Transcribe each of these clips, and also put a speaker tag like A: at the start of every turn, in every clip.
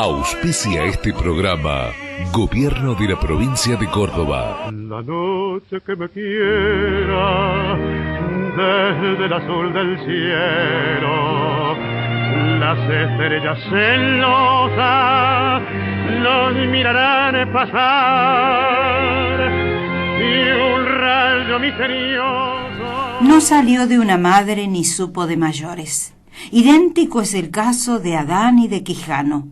A: Auspicia este programa Gobierno de la Provincia de Córdoba.
B: La noche que me quiera desde el azul del cielo, las estrellas celosas los mirarán pasar y un rayo misterioso.
C: No salió de una madre ni supo de mayores. Idéntico es el caso de Adán y de Quijano.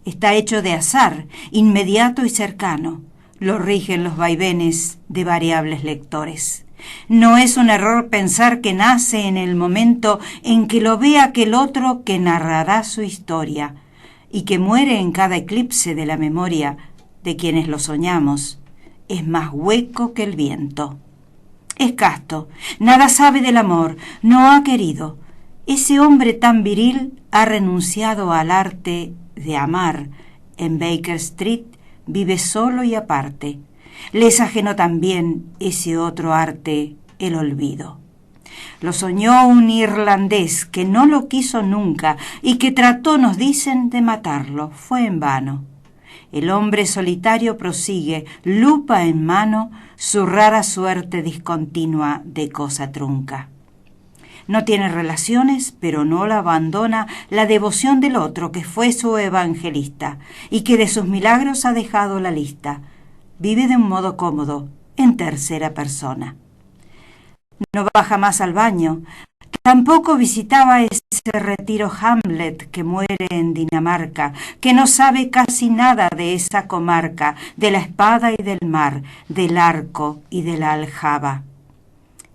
C: Está hecho de azar, inmediato y cercano. Lo rigen los vaivenes de variables lectores. No es un error pensar que nace en el momento en que lo ve aquel otro que narrará su historia y que muere en cada eclipse de la memoria de quienes lo soñamos. Es más hueco que el viento. Es casto, nada sabe del amor, no ha querido. Ese hombre tan viril ha renunciado al arte de amar. En Baker Street vive solo y aparte. Le es ajeno también ese otro arte, el olvido. Lo soñó un irlandés que no lo quiso nunca y que trató, nos dicen, de matarlo. Fue en vano. El hombre solitario prosigue, lupa en mano, su rara suerte discontinua de cosa trunca. No tiene relaciones, pero no la abandona la devoción del otro que fue su evangelista y que de sus milagros ha dejado la lista. Vive de un modo cómodo, en tercera persona. No va jamás al baño, tampoco visitaba ese retiro Hamlet que muere en Dinamarca, que no sabe casi nada de esa comarca, de la espada y del mar, del arco y de la aljaba.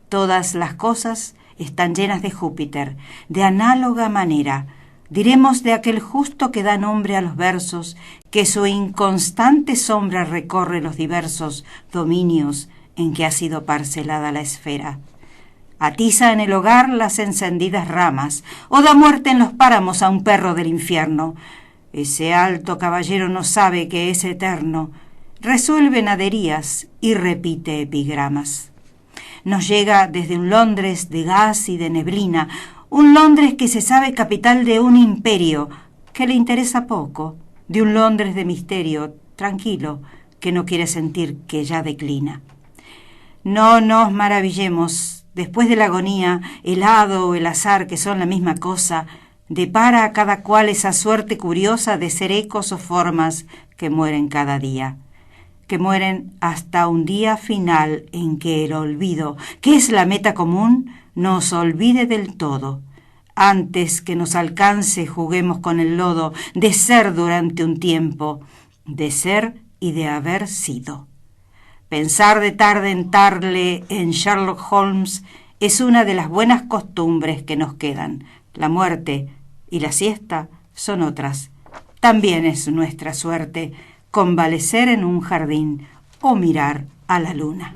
C: Todas las cosas están llenas de Júpiter, de análoga manera, diremos de aquel justo que da nombre a los versos, que su inconstante sombra recorre los diversos dominios en que ha sido parcelada la esfera. Atiza en el hogar las encendidas ramas, o da muerte en los páramos a un perro del infierno. Ese alto caballero no sabe que es eterno, resuelve naderías y repite epigramas. Nos llega desde un Londres de gas y de neblina, un Londres que se sabe capital de un imperio, que le interesa poco, de un Londres de misterio, tranquilo, que no quiere sentir que ya declina. No nos maravillemos, después de la agonía, el hado o el azar, que son la misma cosa, depara a cada cual esa suerte curiosa de ser ecos o formas que mueren cada día, que mueren hasta un día final en que el olvido, que es la meta común, nos olvide del todo. Antes que nos alcance, juguemos con el lodo de ser durante un tiempo, de ser y de haber sido. Pensar de tarde en tarde en Sherlock Holmes es una de las buenas costumbres que nos quedan. La muerte y la siesta son otras. También es nuestra suerte convalecer en un jardín o mirar a la luna.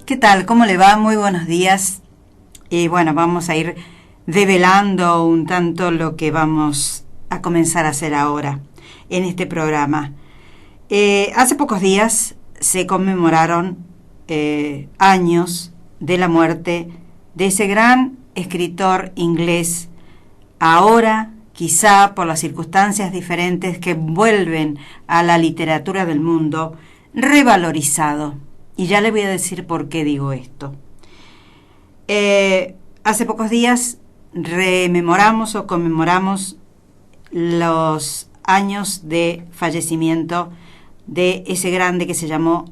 C: ¿Qué tal? ¿Cómo le va? Muy buenos días. Y bueno, vamos a ir develando un tanto lo que vamos a comenzar a hacer ahora en este programa. Hace pocos días se conmemoraron años de la muerte de ese gran escritor inglés, ahora quizá por las circunstancias diferentes que envuelven a la literatura del mundo, revalorizado. Y ya le voy a decir por qué digo esto. Hace pocos días rememoramos o conmemoramos los años de fallecimiento de ese grande que se llamó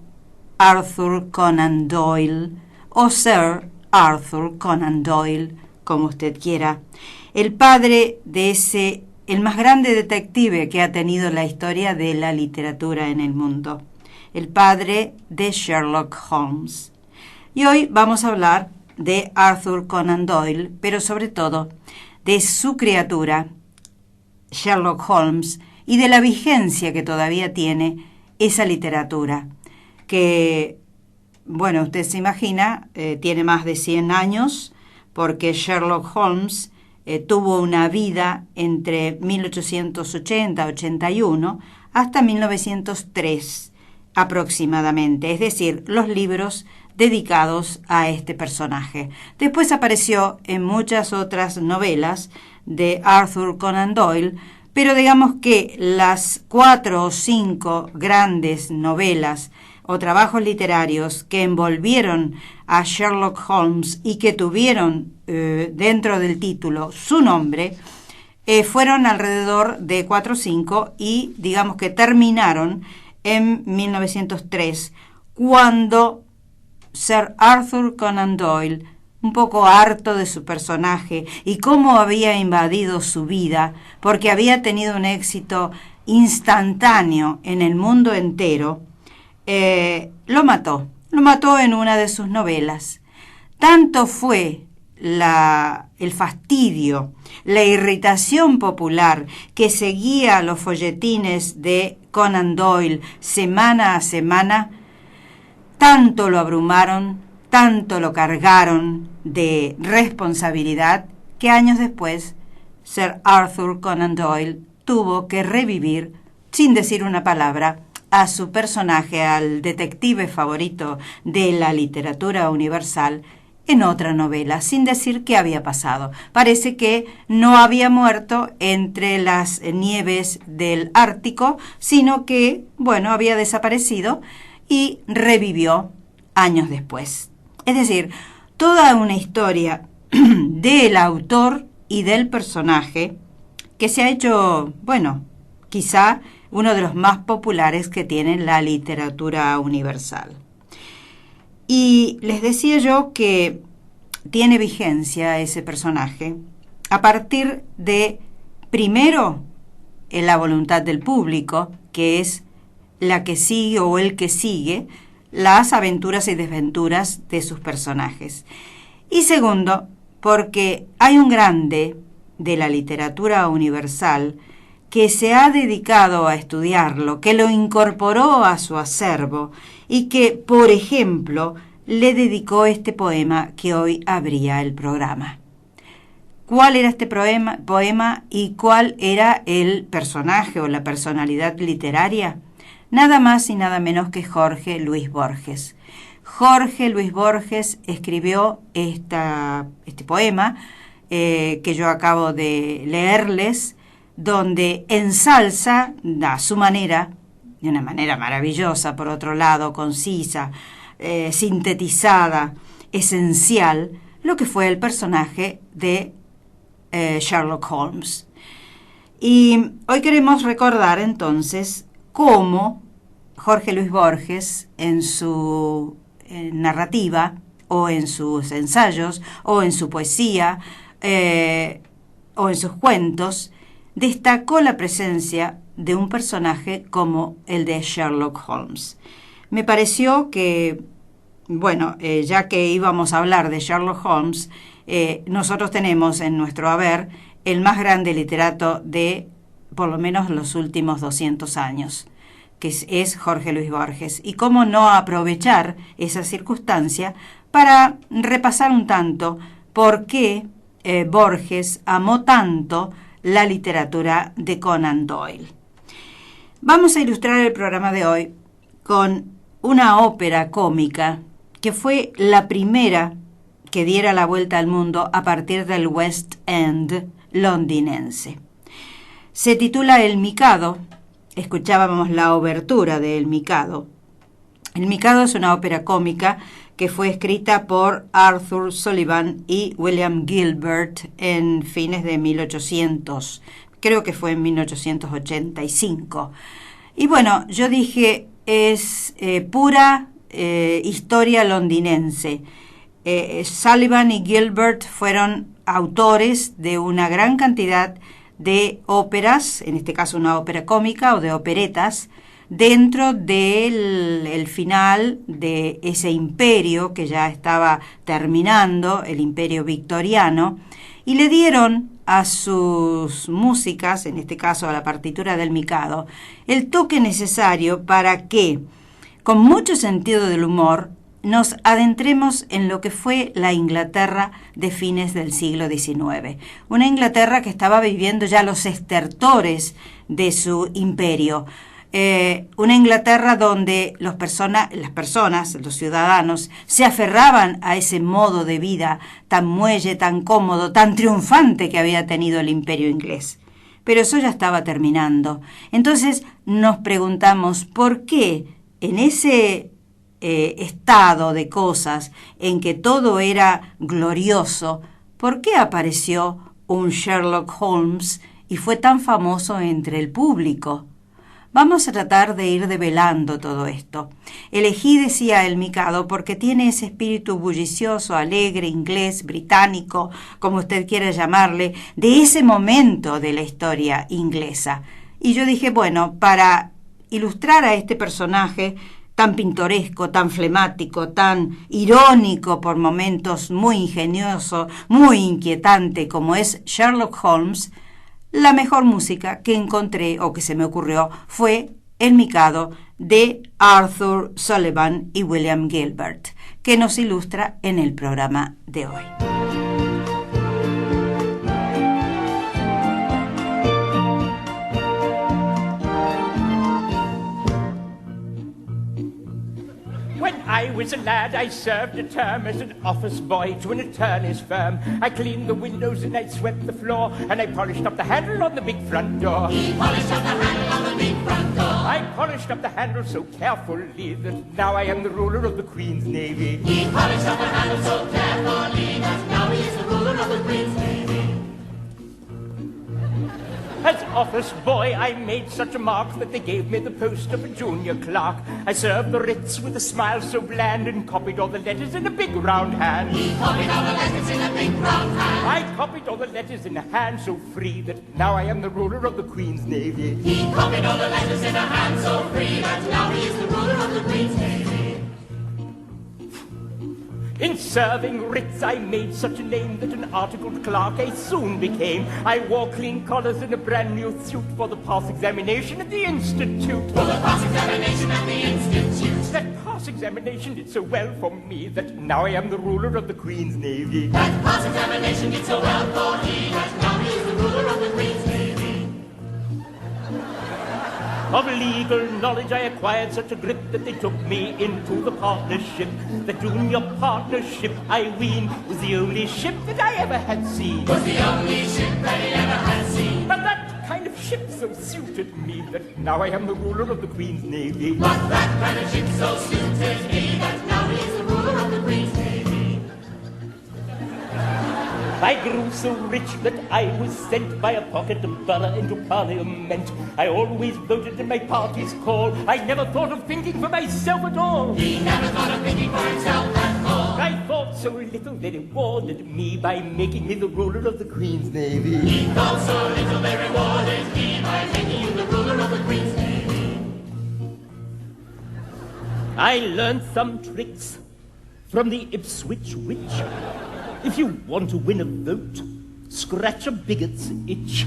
C: Arthur Conan Doyle, o Sir Arthur Conan Doyle, como usted quiera, el padre de el más grande detective que ha tenido la historia de la literatura en el mundo, el padre de Sherlock Holmes. Y hoy vamos a hablar de Arthur Conan Doyle, pero sobre todo de su criatura, Sherlock Holmes, y de la vigencia que todavía tiene esa literatura, que, bueno, usted se imagina, tiene más de 100 años, porque Sherlock Holmes tuvo una vida entre 1880-81 hasta 1903 aproximadamente, es decir, los libros dedicados a este personaje. Después apareció en muchas otras novelas de Arthur Conan Doyle, pero digamos que las 4 o 5 grandes novelas o trabajos literarios que envolvieron a Sherlock Holmes y que tuvieron dentro del título su nombre, fueron alrededor de 4 o 5 y digamos que terminaron en 1903, cuando Sir Arthur Conan Doyle, un poco harto de su personaje y cómo había invadido su vida, porque había tenido un éxito instantáneo en el mundo entero, lo mató en una de sus novelas. Tanto fue el fastidio, la irritación popular que seguía los folletines de Conan Doyle semana a semana, tanto lo abrumaron, tanto lo cargaron de responsabilidad, que años después Sir Arthur Conan Doyle tuvo que revivir, sin decir una palabra, a su personaje, al detective favorito de la literatura universal, en otra novela, sin decir qué había pasado. Parece que no había muerto entre las nieves del Ártico, sino que, bueno, había desaparecido y revivió años después. Es decir, toda una historia del autor y del personaje que se ha hecho, bueno, quizá uno de los más populares que tiene la literatura universal. Y les decía yo que tiene vigencia ese personaje a partir de, primero, la voluntad del público, que es la que sigue o el que sigue las aventuras y desventuras de sus personajes. Y segundo, porque hay un grande de la literatura universal que se ha dedicado a estudiarlo, que lo incorporó a su acervo y que, por ejemplo, le dedicó este poema que hoy abría el programa. ¿Cuál era este poema y cuál era el personaje o la personalidad literaria? Nada más y nada menos que Jorge Luis Borges. Jorge Luis Borges escribió este poema que yo acabo de leerles, donde ensalza a su manera, de una manera maravillosa, por otro lado, concisa, sintetizada, esencial, lo que fue el personaje de Sherlock Holmes. Y hoy queremos recordar entonces cómo Jorge Luis Borges, en su narrativa, o en sus ensayos, o en su poesía, o en sus cuentos, destacó la presencia de un personaje como el de Sherlock Holmes. Me pareció que, bueno, ya que íbamos a hablar de Sherlock Holmes, nosotros tenemos en nuestro haber el más grande literato de, por lo menos, los últimos 200 años. que es Jorge Luis Borges. Y cómo no aprovechar esa circunstancia para repasar un tanto por qué Borges amó tanto la literatura de Conan Doyle. Vamos a ilustrar el programa de hoy con una ópera cómica que fue la primera que diera la vuelta al mundo a partir del West End londinense. Se titula El Mikado. Escuchábamos la obertura de El Mikado. El Mikado es una ópera cómica que fue escrita por Arthur Sullivan y William Gilbert en fines de 1800. Creo que fue en 1885. Y bueno, yo dije, es pura historia londinense. Sullivan y Gilbert fueron autores de una gran cantidad de óperas, en este caso una ópera cómica o de operetas, dentro del final de ese imperio que ya estaba terminando, el imperio victoriano, y le dieron a sus músicas, en este caso a la partitura del Mikado, el toque necesario para que, con mucho sentido del humor, nos adentremos en lo que fue la Inglaterra de fines del siglo XIX. Una Inglaterra que estaba viviendo ya los estertores de su imperio. Una Inglaterra donde las personas, los ciudadanos, se aferraban a ese modo de vida tan muelle, tan cómodo, tan triunfante que había tenido el imperio inglés. Pero eso ya estaba terminando. Entonces nos preguntamos por qué en ese estado de cosas en que todo era glorioso, ¿por qué apareció un Sherlock Holmes y fue tan famoso entre el público? Vamos a tratar de ir develando todo esto. Elegí, decía El Mikado, porque tiene ese espíritu bullicioso, alegre, inglés, británico, como usted quiera llamarle, de ese momento de la historia inglesa. Y yo dije, bueno, para ilustrar a este personaje tan pintoresco, tan flemático, tan irónico por momentos, muy ingenioso, muy inquietante como es Sherlock Holmes, la mejor música que encontré o que se me ocurrió fue El Mikado de Arthur Sullivan y William Gilbert, que nos ilustra en el programa de hoy.
D: When I was a lad, I served a term as an office boy to an attorney's firm. I cleaned the windows and I swept the floor, and I polished up the handle on the big front door.
E: He polished up the handle on the big front door.
D: I polished up the handle so carefully that now I am the ruler of the Queen's Navy.
E: He polished up the handle so carefully that now he is the ruler of the Queen's Navy.
D: As office boy, I made such a mark that they gave me the post of a junior clerk. I served the writs with a smile so bland and copied all the letters in a big round hand.
E: He copied all the letters in a big round hand.
D: I copied all the letters in a hand so free that now I am the ruler of the Queen's Navy.
E: He copied all the letters in a hand so free that now he is the ruler of the Queen's Navy.
D: In serving writs I made such a name that an articled clerk I soon became. I wore clean collars and a brand new suit for the pass examination at the Institute.
E: For the pass examination at the Institute.
D: That pass examination did so well for me that now I am the ruler of the Queen's Navy.
E: That pass examination did so well for he that now he is the ruler of the Queen's Navy.
D: Of legal knowledge I acquired such a grip that they took me into the partnership. The junior partnership, I ween, was the only ship that I ever had seen.
E: Was the only ship that he ever had seen.
D: But that kind of ship so suited me that now I am the ruler of the Queen's Navy.
E: But that kind of ship so suited me that now he is the ruler of the Queen's Navy.
D: I grew so rich that I was sent by a pocket borough into Parliament. I always voted in my party's call. I never thought of thinking for myself at all.
E: He never thought of thinking for himself at all.
D: I thought so little they rewarded me by making me the ruler of the Queen's Navy.
E: He thought so little they rewarded me by making you the ruler of the Queen's Navy.
D: I learned some tricks from the Ipswich witch. If you want to win a vote, scratch a bigot's itch.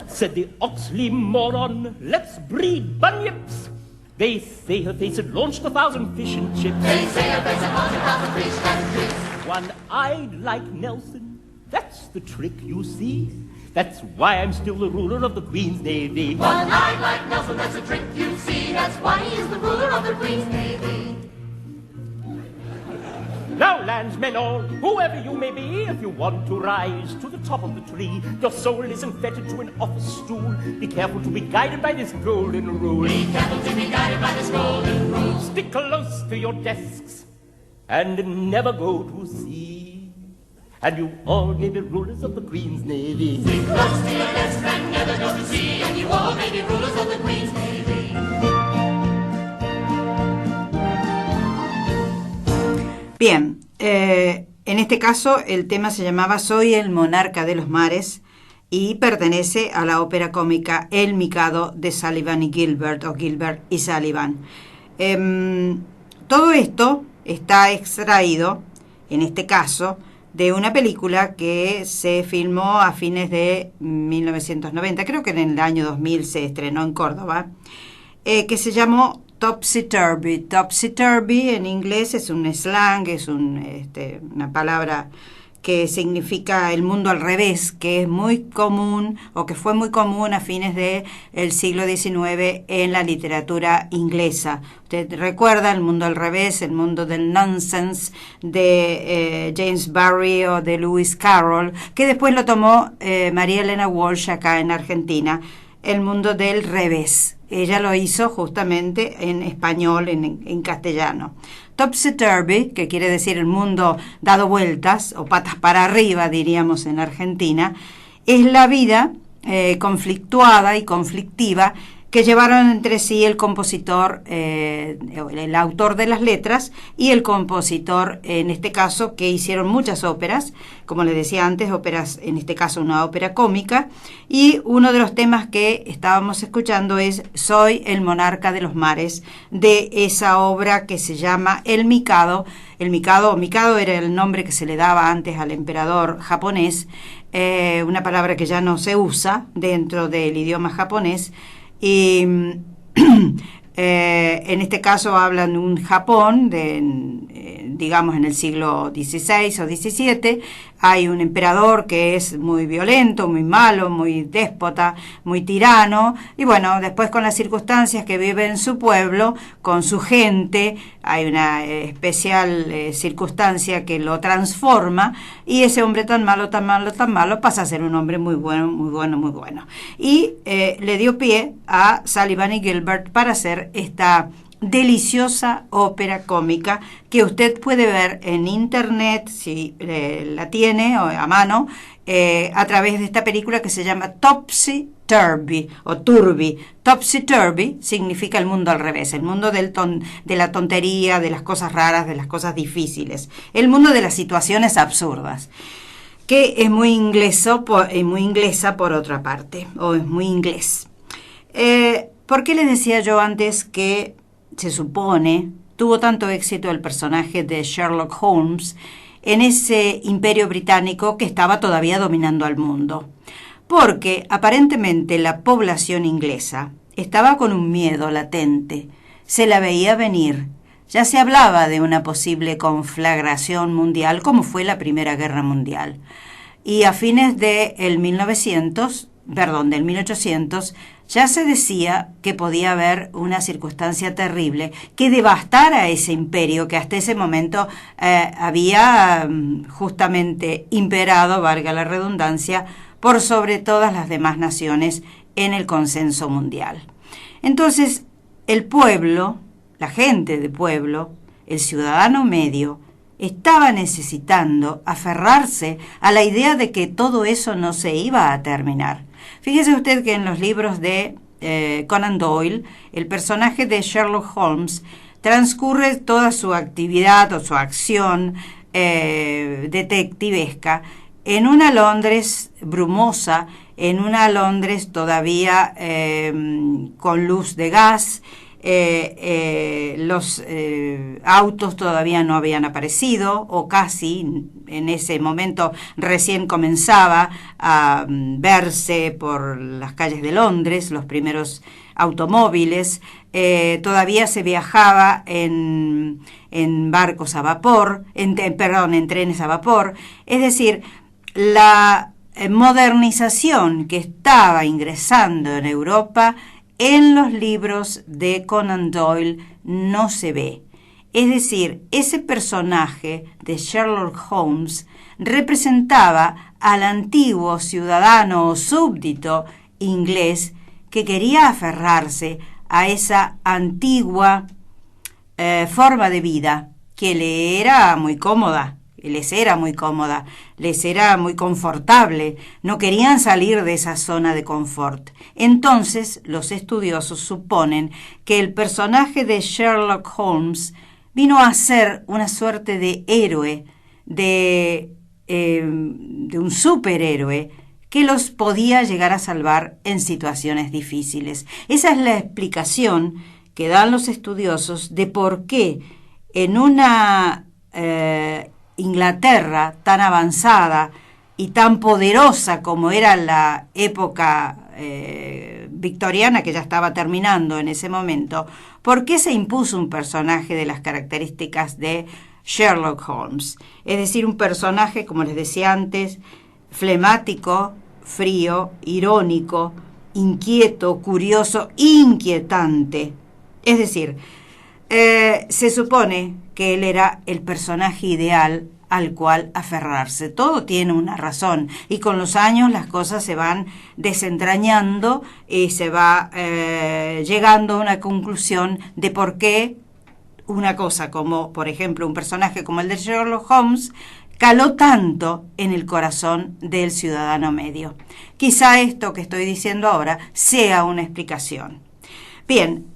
D: Said the Oxley moron, let's breed bunyips. They say her face had launched 1,000 fish and chips.
E: They say her face had launched 1,000 fish and chips.
D: One-eyed like Nelson, that's the trick, you see. That's why I'm still the ruler of the Queen's Navy.
E: One-eyed like Nelson, that's the trick, you see. That's why he is the ruler of the Queen's Navy.
D: Now, landsmen all, whoever you may be, if you want to rise to the top of the tree, your soul isn't fettered to an office stool. Be careful to be guided by this golden rule.
E: Be careful to be guided by this golden rule.
D: Stick close to your desks and never go to sea. And you all may be rulers of the Queen's Navy.
E: Stick close to your desks and never go to sea. And you all may be rulers of the Queen's Navy.
C: Bien, en este caso el tema se llamaba Soy el monarca de los mares y pertenece a la ópera cómica El Mikado de Sullivan y Gilbert, o Gilbert y Sullivan. Todo esto está extraído, en este caso, de una película que se filmó a fines de 1990, creo que en el año 2000 se estrenó en Córdoba, que se llamó Topsy-Turvy. Topsy-Turvy en inglés es un slang, es una palabra que significa el mundo al revés, que es muy común o que fue muy común a fines del siglo XIX en la literatura inglesa. Usted recuerda el mundo al revés, el mundo del nonsense de James Barrie o de Lewis Carroll, que después lo tomó María Elena Walsh acá en Argentina, el mundo del revés. Ella lo hizo justamente en español, en castellano. Topsy-Turvy, que quiere decir el mundo dado vueltas, o patas para arriba, diríamos en Argentina, es la vida conflictuada y conflictiva que llevaron entre sí el compositor, el autor de las letras y el compositor, en este caso, que hicieron muchas óperas, como les decía antes, óperas, en este caso una ópera cómica, y uno de los temas que estábamos escuchando es Soy el monarca de los mares, de esa obra que se llama El Mikado. El Mikado era el nombre que se le daba antes al emperador japonés, una palabra que ya no se usa dentro del idioma japonés, y en este caso hablan de un Japón, digamos en el siglo XVI o XVII. Hay un emperador que es muy violento, muy malo, muy déspota, muy tirano, y bueno, después con las circunstancias que vive en su pueblo, con su gente, hay una especial circunstancia que lo transforma, y ese hombre tan malo, tan malo, tan malo, pasa a ser un hombre muy bueno, muy bueno, muy bueno. Y le dio pie a Sullivan y Gilbert para hacer esta deliciosa ópera cómica que usted puede ver en internet, si la tiene o a mano, a través de esta película que se llama Topsy-Turvy o Turvy. Topsy-Turvy significa el mundo al revés, el mundo de la tontería, de las cosas raras, de las cosas difíciles, el mundo de las situaciones absurdas, que es muy inglesa por otra parte, o es muy inglés. ¿Por qué les decía yo antes que se supone tuvo tanto éxito el personaje de Sherlock Holmes en ese imperio británico que estaba todavía dominando al mundo? Porque aparentemente la población inglesa estaba con un miedo latente, se la veía venir. Ya se hablaba de una posible conflagración mundial como fue la Primera Guerra Mundial. Y a fines del 1800, ya se decía que podía haber una circunstancia terrible que devastara ese imperio que hasta ese momento había justamente imperado, valga la redundancia, por sobre todas las demás naciones en el consenso mundial. Entonces, el pueblo, la gente del pueblo, el ciudadano medio, estaba necesitando aferrarse a la idea de que todo eso no se iba a terminar. Fíjese usted que en los libros de Conan Doyle, el personaje de Sherlock Holmes transcurre toda su actividad o su acción detectivesca en una Londres brumosa, en una Londres todavía con luz de gas, los autos todavía no habían aparecido, o casi. En ese momento recién comenzaba a verse por las calles de Londres los primeros automóviles. Todavía se viajaba en barcos a vapor, en trenes a vapor. Es decir, la modernización que estaba ingresando en Europa en los libros de Conan Doyle no se ve. Es decir, ese personaje de Sherlock Holmes representaba al antiguo ciudadano o súbdito inglés que quería aferrarse a esa antigua forma de vida que le era muy cómoda. Les era muy cómoda, les era muy confortable, no querían salir de esa zona de confort. Entonces, los estudiosos suponen que el personaje de Sherlock Holmes vino a ser una suerte de héroe, de un superhéroe que los podía llegar a salvar en situaciones difíciles. Esa es la explicación que dan los estudiosos de por qué en una Inglaterra tan avanzada y tan poderosa como era la época victoriana, que ya estaba terminando en ese momento, ¿por qué se impuso un personaje de las características de Sherlock Holmes? Es decir, un personaje, como les decía antes, flemático, frío, irónico, inquieto, curioso, inquietante. Es decir, se supone que él era el personaje ideal al cual aferrarse. Todo tiene una razón, y con los años las cosas se van desentrañando y se va llegando a una conclusión de por qué una cosa como, por ejemplo, un personaje como el de Sherlock Holmes caló tanto en el corazón del ciudadano medio. Quizá esto que estoy diciendo ahora sea una explicación. Bien,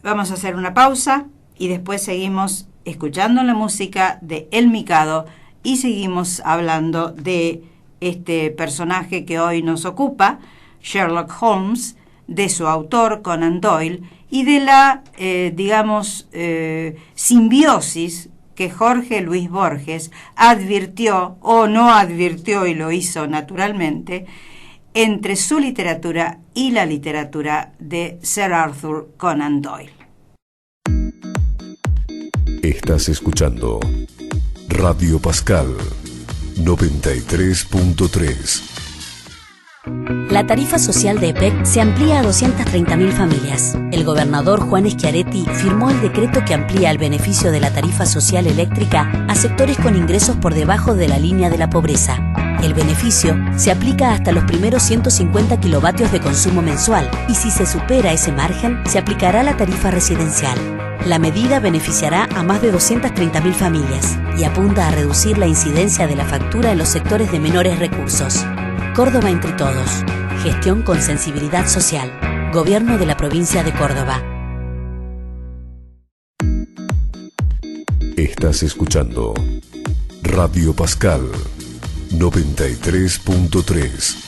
C: vamos a hacer una pausa y después seguimos escuchando la música de El Mikado y seguimos hablando de este personaje que hoy nos ocupa, Sherlock Holmes, de su autor Conan Doyle y de la, simbiosis que Jorge Luis Borges advirtió o no advirtió, y lo hizo naturalmente, entre su literatura y la literatura de Sir Arthur Conan Doyle.
A: Estás escuchando Radio Pascal 93.3.
F: La tarifa social de EPEC se amplía a 230.000 familias. El gobernador Juan Schiaretti firmó el decreto que amplía el beneficio de la tarifa social eléctrica a sectores con ingresos por debajo de la línea de la pobreza. El beneficio se aplica hasta los primeros 150 kilovatios de consumo mensual y si se supera ese margen, se aplicará la tarifa residencial. La medida beneficiará a más de 230.000 familias y apunta a reducir la incidencia de la factura en los sectores de menores recursos. Córdoba entre todos. Gestión con sensibilidad social. Gobierno de la provincia de Córdoba.
A: Estás escuchando Radio Pascal 93.3.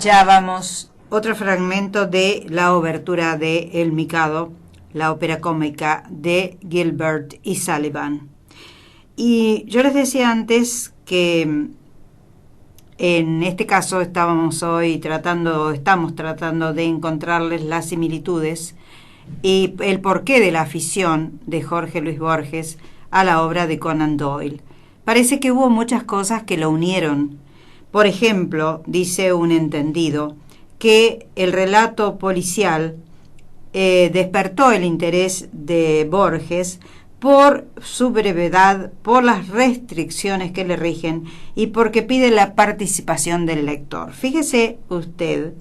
C: Ya vamos, otro fragmento de la obertura de El Mikado, la ópera cómica de Gilbert y Sullivan. Y yo les decía antes que en este caso estamos tratando de encontrarles las similitudes y el porqué de la afición de Jorge Luis Borges a la obra de Conan Doyle. Parece que hubo muchas cosas que lo unieron. Por ejemplo, dice un entendido, que el relato policial despertó el interés de Borges por su brevedad, por las restricciones que le rigen y porque pide la participación del lector. Fíjese usted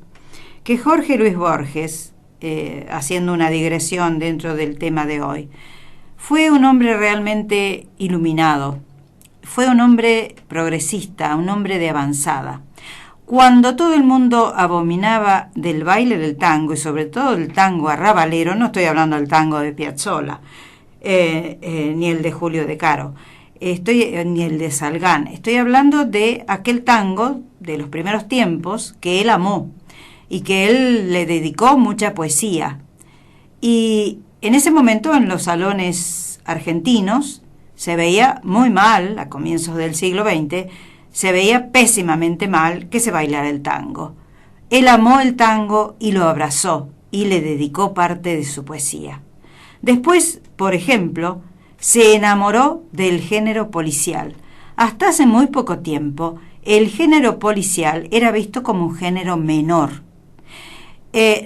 C: que Jorge Luis Borges, haciendo una digresión dentro del tema de hoy, fue un hombre realmente iluminado, fue un hombre progresista, un hombre de avanzada. Cuando todo el mundo abominaba del baile del tango, y sobre todo el tango arrabalero, no estoy hablando del tango de Piazzolla, ni el de Julio De Caro, ni el de Salgán, estoy hablando de aquel tango de los primeros tiempos que él amó y que él le dedicó mucha poesía. Y en ese momento en los salones argentinos se veía muy mal, a comienzos del siglo XX, se veía pésimamente mal que se bailara el tango. Él amó el tango y lo abrazó y le dedicó parte de su poesía. Después, por ejemplo, se enamoró del género policial. Hasta hace muy poco tiempo, el género policial era visto como un género menor.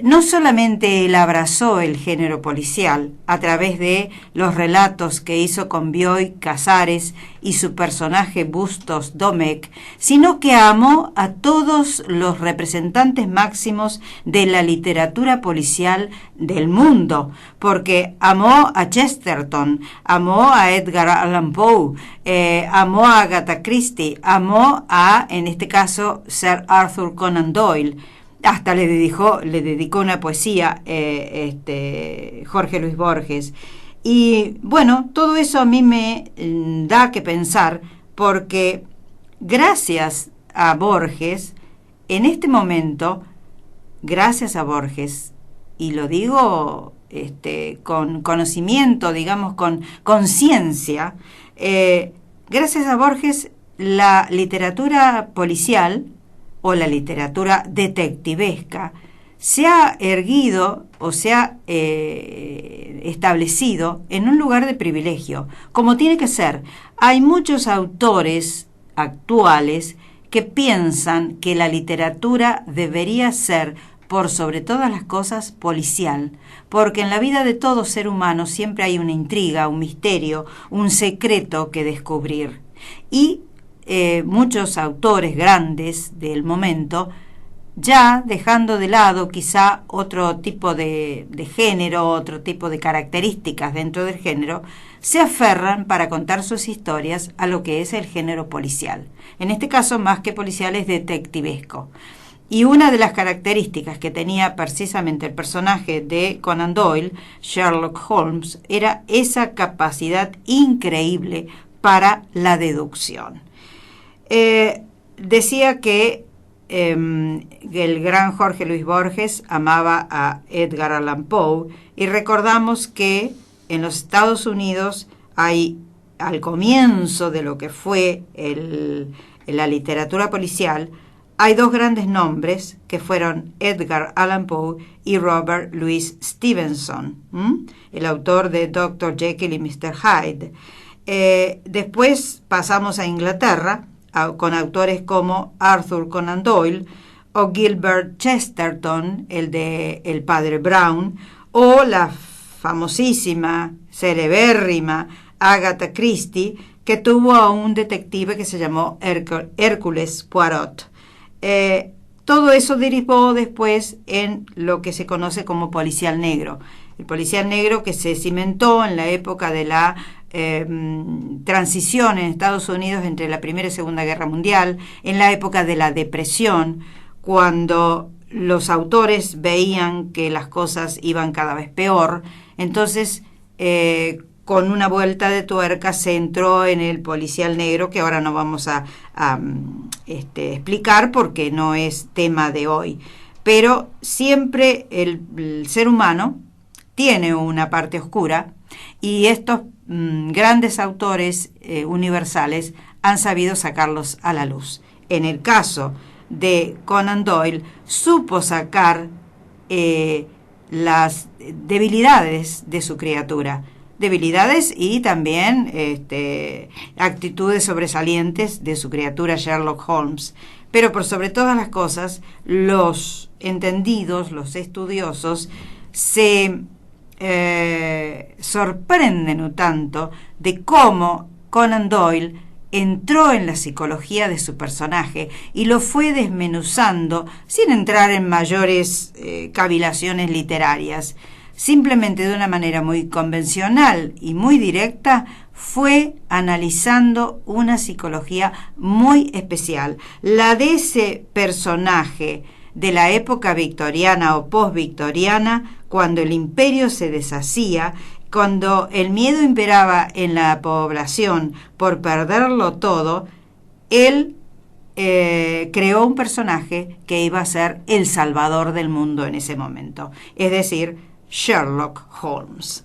C: No solamente él abrazó el género policial a través de los relatos que hizo con Bioy Casares y su personaje Bustos Domecq, sino que amó a todos los representantes máximos de la literatura policial del mundo, porque amó a Chesterton, amó a Edgar Allan Poe, amó a Agatha Christie, amó a, en este caso, Sir Arthur Conan Doyle. Hasta le dedicó una poesía Jorge Luis Borges. Y bueno, todo eso a mí me da que pensar, porque gracias a Borges, en este momento, gracias a Borges, y lo digo con conocimiento, digamos, con conciencia, gracias a Borges, la literatura policial o la literatura detectivesca se ha erguido o se ha establecido en un lugar de privilegio, como tiene que ser. Hay muchos autores actuales que piensan que la literatura debería ser, por sobre todas las cosas, policial, porque en la vida de todo ser humano siempre hay una intriga, un misterio, un secreto que descubrir. Y muchos autores grandes del momento, ya dejando de lado quizá otro tipo de género, otro tipo de características dentro del género, se aferran para contar sus historias a lo que es el género policial. En este caso, más que policial, es detectivesco. Y una de las características que tenía precisamente el personaje de Conan Doyle, Sherlock Holmes, era esa capacidad increíble para la deducción. Decía que el gran Jorge Luis Borges amaba a Edgar Allan Poe, y recordamos que en los Estados Unidos hay, al comienzo de lo que fue la literatura policial, hay dos grandes nombres que fueron Edgar Allan Poe y Robert Louis Stevenson, el autor de Dr. Jekyll y Mr. Hyde. Después pasamos a Inglaterra, con autores como Arthur Conan Doyle o Gilbert Chesterton, el de El Padre Brown, o la famosísima, celebérrima Agatha Christie, que tuvo a un detective que se llamó Hércules Poirot. Todo eso derivó después en lo que se conoce como policial negro. El policial negro que se cimentó en la época de la transición en Estados Unidos entre la Primera y Segunda Guerra Mundial, en la época de la depresión, cuando los autores veían que las cosas iban cada vez peor. Entonces, con una vuelta de tuerca se entró en el policial negro, que ahora no vamos a explicar porque no es tema de hoy. Pero siempre el ser humano tiene una parte oscura y estos grandes autores universales han sabido sacarlos a la luz. En el caso de Conan Doyle, supo sacar las debilidades de su criatura, debilidades y también actitudes sobresalientes de su criatura Sherlock Holmes. Pero por sobre todas las cosas, los entendidos, los estudiosos, se sorprenden un tanto de cómo Conan Doyle entró en la psicología de su personaje y lo fue desmenuzando sin entrar en mayores cavilaciones literarias. Simplemente de una manera muy convencional y muy directa fue analizando una psicología muy especial, la de ese personaje de la época victoriana o postvictoriana, cuando el imperio se deshacía, cuando el miedo imperaba en la población por perderlo todo. Él creó un personaje que iba a ser el salvador del mundo en ese momento, es decir, Sherlock Holmes.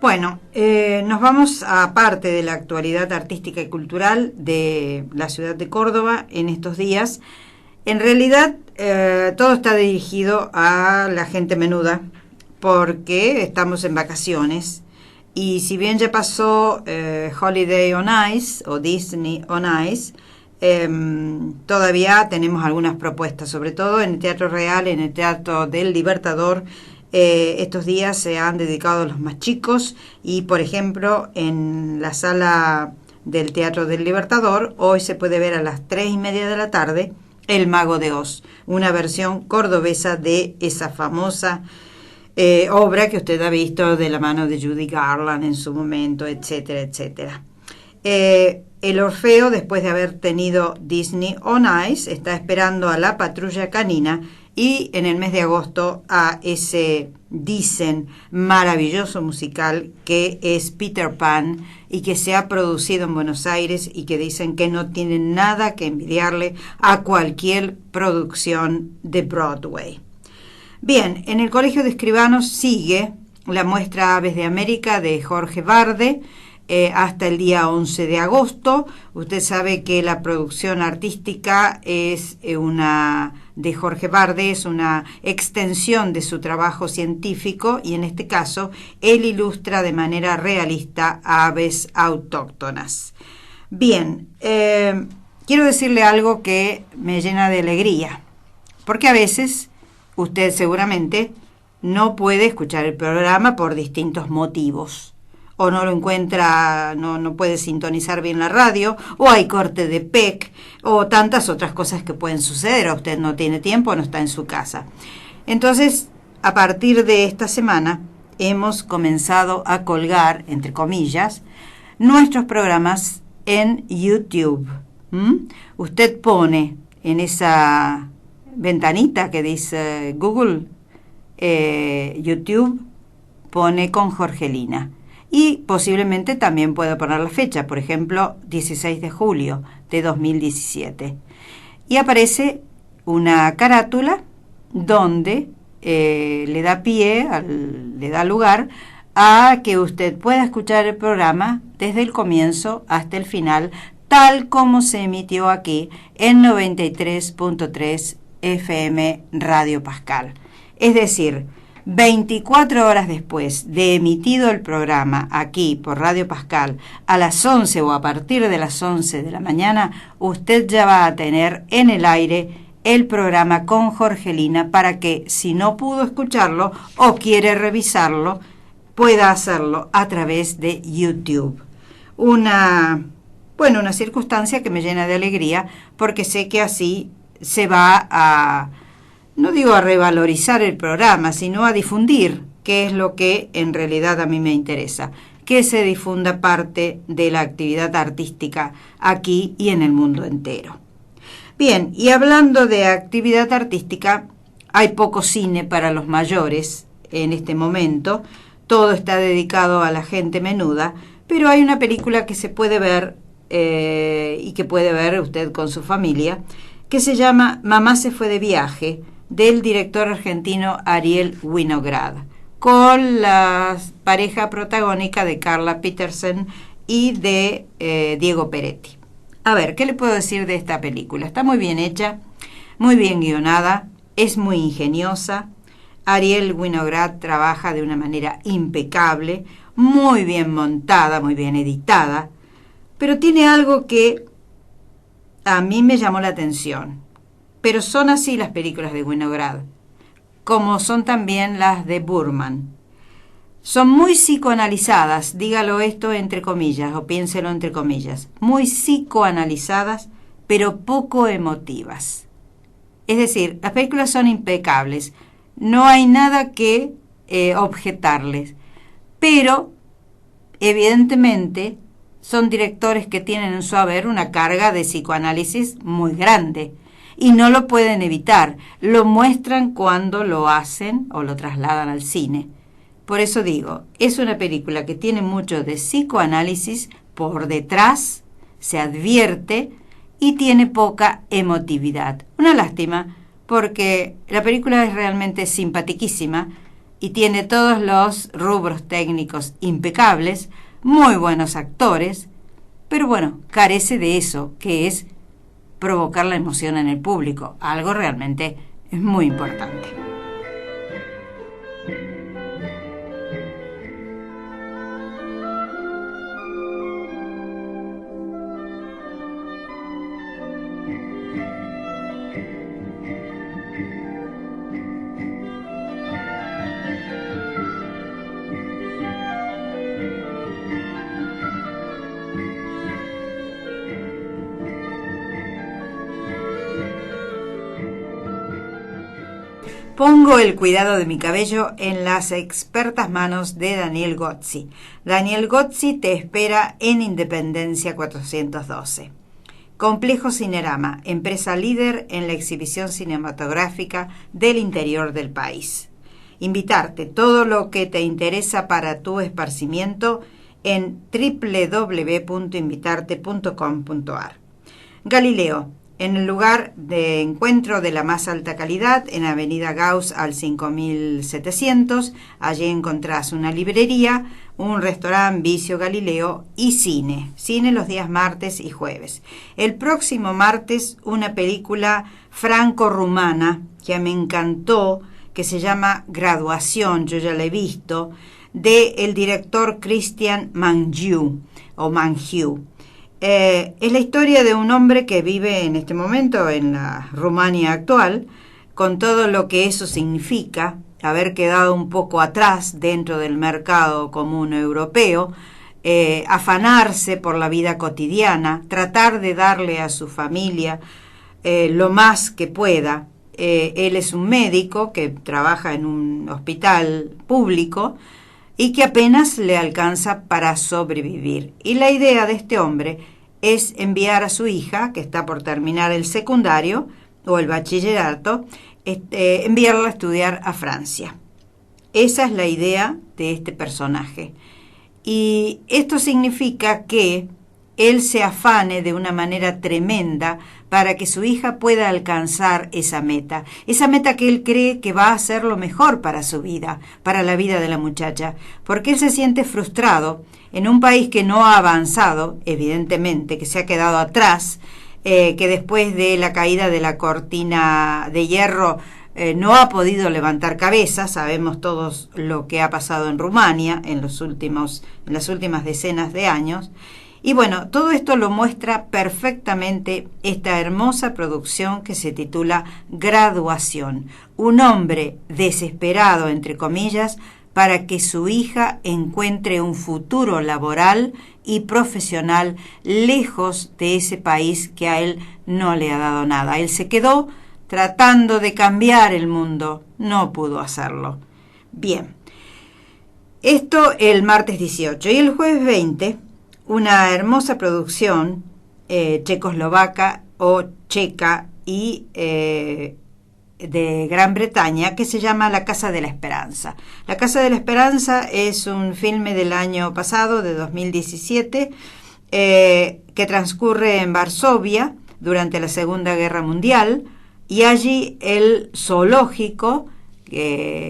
C: Bueno, nos vamos a parte de la actualidad artística y cultural de la ciudad de Córdoba en estos días. En realidad, todo está dirigido a la gente menuda, porque estamos en vacaciones. Y si bien ya pasó Holiday on Ice o Disney on Ice, todavía tenemos algunas propuestas, sobre todo en el Teatro Real, en el Teatro del Libertador. Estos días se han dedicado a los más chicos y, por ejemplo, en la sala del Teatro del Libertador hoy se puede ver a las 3:30 de la tarde El Mago de Oz, una versión cordobesa de esa famosa obra que usted ha visto de la mano de Judy Garland en su momento, etcétera, etcétera. El Orfeo, después de haber tenido Disney on Ice, está esperando a La Patrulla Canina y en el mes de agosto a ese, dicen, maravilloso musical que es Peter Pan y que se ha producido en Buenos Aires y que dicen que no tiene nada que envidiarle a cualquier producción de Broadway. Bien, en el Colegio de Escribanos sigue la muestra Aves de América de Jorge Barde, hasta el día 11 de agosto. Usted sabe que la producción artística es de Jorge Barde, es una extensión de su trabajo científico y en este caso él ilustra de manera realista a aves autóctonas. Bien, quiero decirle algo que me llena de alegría, porque a veces usted seguramente no puede escuchar el programa por distintos motivos. O no lo encuentra, no puede sintonizar bien la radio, o hay corte de PEC, o tantas otras cosas que pueden suceder, o usted no tiene tiempo, no está en su casa. Entonces, a partir de esta semana, hemos comenzado a colgar, entre comillas, nuestros programas en YouTube. Usted pone en esa ventanita que dice Google, YouTube, pone con Jorgelina. Y posiblemente también pueda poner la fecha, por ejemplo, 16 de julio de 2017. Y aparece una carátula donde le da pie, le da lugar a que usted pueda escuchar el programa desde el comienzo hasta el final, tal como se emitió aquí en 93.3 FM Radio Pascal. Es decir, 24 horas después de emitido el programa aquí por Radio Pascal a las 11 o a partir de las 11 de la mañana, usted ya va a tener en el aire el programa con Jorgelina para que, si no pudo escucharlo o quiere revisarlo, pueda hacerlo a través de YouTube. Una Bueno, una circunstancia que me llena de alegría porque sé que así se va a, no digo a revalorizar el programa, sino a difundir, que es lo que en realidad a mí me interesa, que se difunda parte de la actividad artística aquí y en el mundo entero. Bien, y hablando de actividad artística, hay poco cine para los mayores en este momento, todo está dedicado a la gente menuda, pero hay una película que se puede ver y que puede ver usted con su familia, que se llama Mamá se fue de viaje, del director argentino Ariel Winograd, con la pareja protagónica de Carla Peterson y de Diego Peretti. A ver, ¿qué le puedo decir de esta película? Está muy bien hecha, muy bien guionada, es muy ingeniosa. Ariel Winograd trabaja de una manera impecable, muy bien montada, muy bien editada, pero tiene algo que a mí me llamó la atención. Pero son así las películas de Winograd, como son también las de Burman. Son muy psicoanalizadas, dígalo esto entre comillas, o piénselo entre comillas, muy psicoanalizadas, pero poco emotivas. Es decir, las películas son impecables, no hay nada que objetarles, pero evidentemente son directores que tienen en su haber una carga de psicoanálisis muy grande y no lo pueden evitar, lo muestran cuando lo hacen o lo trasladan al cine. Por eso digo, es una película que tiene mucho de psicoanálisis por detrás, se advierte y tiene poca emotividad. Una lástima, porque la película es realmente simpatiquísima y tiene todos los rubros técnicos impecables, muy buenos actores, pero bueno, carece de eso, que es provocar la emoción en el público, algo realmente es muy importante. Pongo el cuidado de mi cabello en las expertas manos de Daniel Gozzi. Daniel Gozzi te espera en Independencia 412. Complejo Cinerama, empresa líder en la exhibición cinematográfica del interior del país. Invitarte todo lo que te interesa para tu esparcimiento en www.invitarte.com.ar. Galileo, en el lugar de encuentro de la más alta calidad, en Avenida Gauss al 5700, allí encontrás una librería, un restaurante, vicio Galileo y cine. Cine los días martes y jueves. El próximo martes una película franco-rumana que me encantó, que se llama Graduación, yo ya la he visto, del director Christian Mangiu, o Mangiu. Es la historia de un hombre que vive en este momento en la Rumania actual, con todo lo que eso significa, haber quedado un poco atrás dentro del mercado común europeo, afanarse por la vida cotidiana, tratar de darle a su familia lo más que pueda. Él es un médico que trabaja en un hospital público y que apenas le alcanza para sobrevivir. Y la idea de este hombre es enviar a su hija, que está por terminar el secundario o el bachillerato, enviarla a estudiar a Francia. Esa es la idea de este personaje. Y esto significa que él se afane de una manera tremenda para que su hija pueda alcanzar esa meta que él cree que va a ser lo mejor para su vida, para la vida de la muchacha, porque él se siente frustrado en un país que no ha avanzado, evidentemente, que se ha quedado atrás, que después de la caída de la cortina de hierro no ha podido levantar cabeza. Sabemos todos lo que ha pasado en Rumania en las últimas decenas de años. Y bueno, todo esto lo muestra perfectamente esta hermosa producción que se titula Graduación. Un hombre desesperado, entre comillas, para que su hija encuentre un futuro laboral y profesional lejos de ese país que a él no le ha dado nada. Él se quedó tratando de cambiar el mundo, no pudo hacerlo. Bien, esto el martes 18 y el jueves 20, una hermosa producción checoslovaca o checa y de Gran Bretaña que se llama La Casa de la Esperanza. La Casa de la Esperanza es un filme del año pasado, de 2017, que transcurre en Varsovia durante la Segunda Guerra Mundial, y allí el zoológico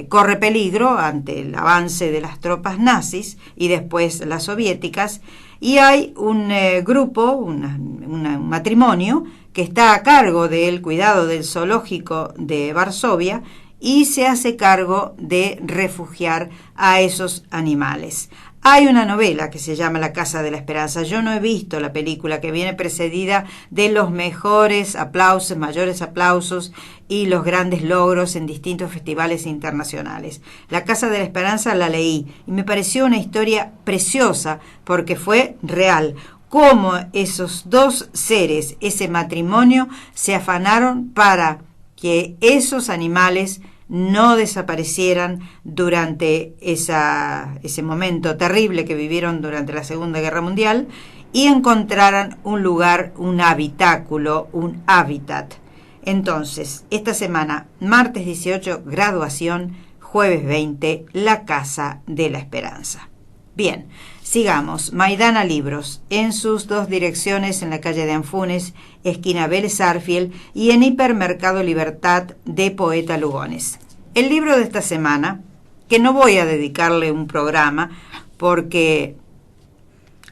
C: corre peligro ante el avance de las tropas nazis y después las soviéticas, y hay un grupo, un matrimonio que está a cargo del cuidado del zoológico de Varsovia y se hace cargo de refugiar a esos animales. Hay una novela que se llama La Casa de la Esperanza. Yo no he visto la película, que viene precedida de los mejores aplausos, mayores aplausos y los grandes logros en distintos festivales internacionales. La Casa de la Esperanza la leí y me pareció una historia preciosa porque fue real. Cómo esos dos seres, ese matrimonio, se afanaron para que esos animales no desaparecieran durante ese momento terrible que vivieron durante la Segunda Guerra Mundial y encontraran un lugar, un habitáculo, un hábitat. Entonces, esta semana, martes 18, graduación, jueves 20, La Casa de la Esperanza. Bien, sigamos. Maidana Libros, en sus dos direcciones, en la calle de Anfunes, esquina Vélez Arfiel, y en Hipermercado Libertad de Poeta Lugones. El libro de esta semana, que no voy a dedicarle un programa, porque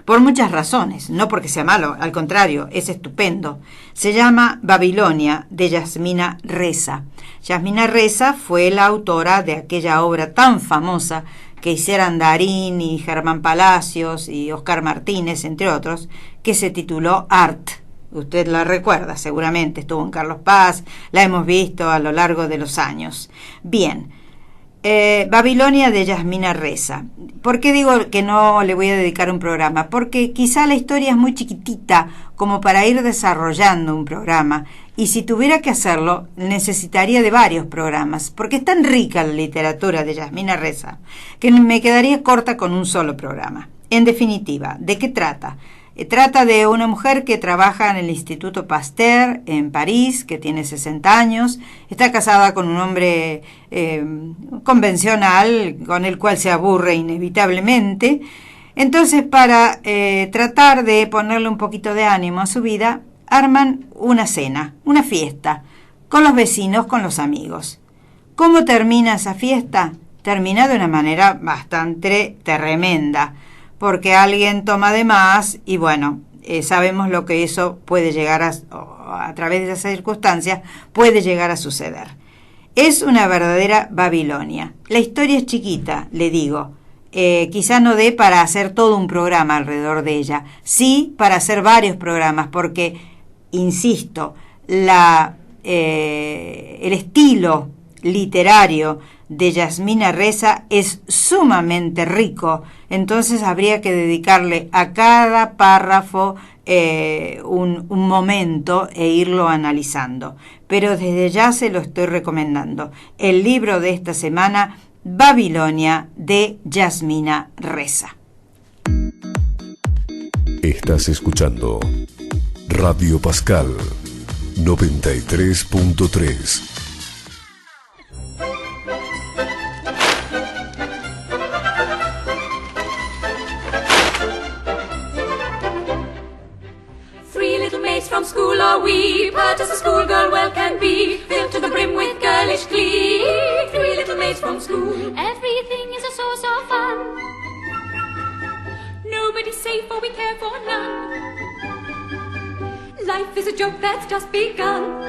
C: por muchas razones, no porque sea malo, al contrario, es estupendo. Se llama Babilonia, de Yasmina Reza. Yasmina Reza fue la autora de aquella obra tan famosa que hicieran Darín y Germán Palacios y Oscar Martínez, entre otros, que se tituló Art. Usted la recuerda, seguramente, estuvo en Carlos Paz, la hemos visto a lo largo de los años. Bien, Babilonia de Yasmina Reza. ¿Por qué digo que no le voy a dedicar un programa? Porque quizá la historia es muy chiquitita como para ir desarrollando un programa, y si tuviera que hacerlo necesitaría de varios programas, porque es tan rica la literatura de Yasmina Reza que me quedaría corta con un solo programa. En definitiva, ¿de qué trata? Trata de una mujer que trabaja en el Instituto Pasteur en París, que tiene 60 años, está casada con un hombre convencional, con el cual se aburre inevitablemente. Entonces, para tratar de ponerle un poquito de ánimo a su vida, arman una cena, una fiesta, con los vecinos, con los amigos. ¿Cómo termina esa fiesta? Termina de una manera bastante tremenda, porque alguien toma de más y bueno, sabemos lo que eso puede llegar a través de esas circunstancias, puede llegar a suceder. Es una verdadera Babilonia. La historia es chiquita, le digo. Quizá no dé para hacer todo un programa alrededor de ella. Sí para hacer varios programas, porque, insisto, el estilo literario de Yasmina Reza es sumamente rico, entonces habría que dedicarle a cada párrafo un momento e irlo analizando. Pero desde ya se lo estoy recomendando. El libro de esta semana, Babilonia, de Yasmina Reza.
A: Estás escuchando Radio Pascal 93.3.
E: From school are we, proud as a schoolgirl well can be, filled to the brim with girlish glee. 3 little maids from school, everything is a source of fun. Nobody's safe for we care for none. Life is a joke that's just begun.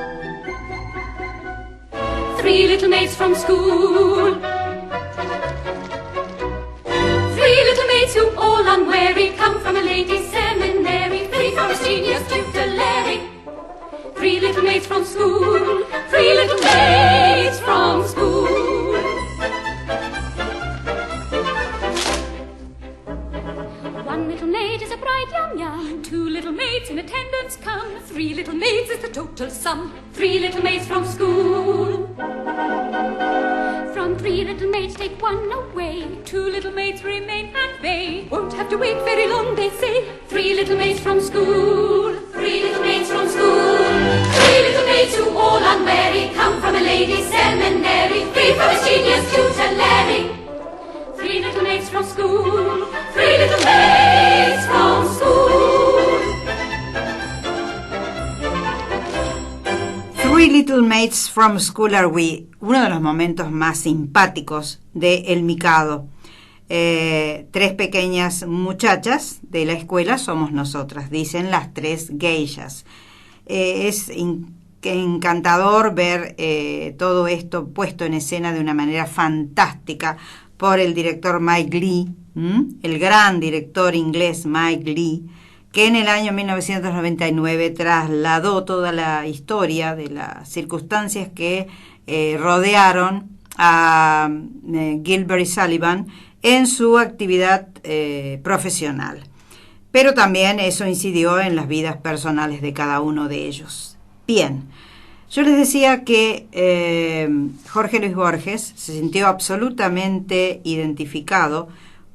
E: 3 little maids from school. 3 little maids who all unwary come from a ladies' seminary. 3 from a genius tutelary. 3 little maids from school. 3 little maids from school. maids in attendance come. 3 little maids is the total sum. 3 little maids from school. From 3 little maids take 1 away. 2 little maids remain and they won't have to wait very long, they say. 3 little maids from school. 3 little maids from school. 3 little maids who all unwary come from a ladies' seminary, free from mischievous tutor Larry. 3 little maids from school. 3 little maids from school.
C: 3 Little Maids from School Are We, uno de los momentos más simpáticos de El Mikado. 3 pequeñas muchachas de la escuela somos nosotras, dicen las 3 geishas. Es encantador ver todo esto puesto en escena de una manera fantástica por el director Mike Leigh, el gran director inglés Mike Leigh, que en el año 1999 trasladó toda la historia de las circunstancias que rodearon a Gilbert y Sullivan en su actividad profesional. Pero también eso incidió en las vidas personales de cada uno de ellos. Bien, yo les decía que Jorge Luis Borges se sintió absolutamente identificado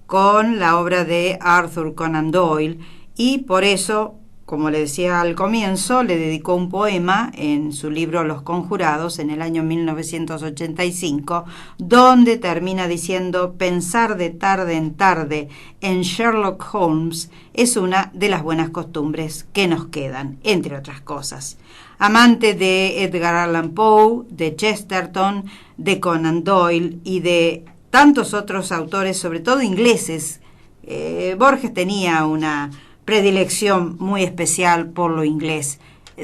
C: con la obra de Arthur Conan Doyle y por eso, como le decía al comienzo, le dedicó un poema en su libro Los Conjurados en el año 1985, donde termina diciendo: pensar de tarde en tarde en Sherlock Holmes es una de las buenas costumbres que nos quedan, entre otras cosas. Amante de Edgar Allan Poe, de Chesterton, de Conan Doyle y de tantos otros autores, sobre todo ingleses, Borges tenía una predilección muy especial por lo inglés,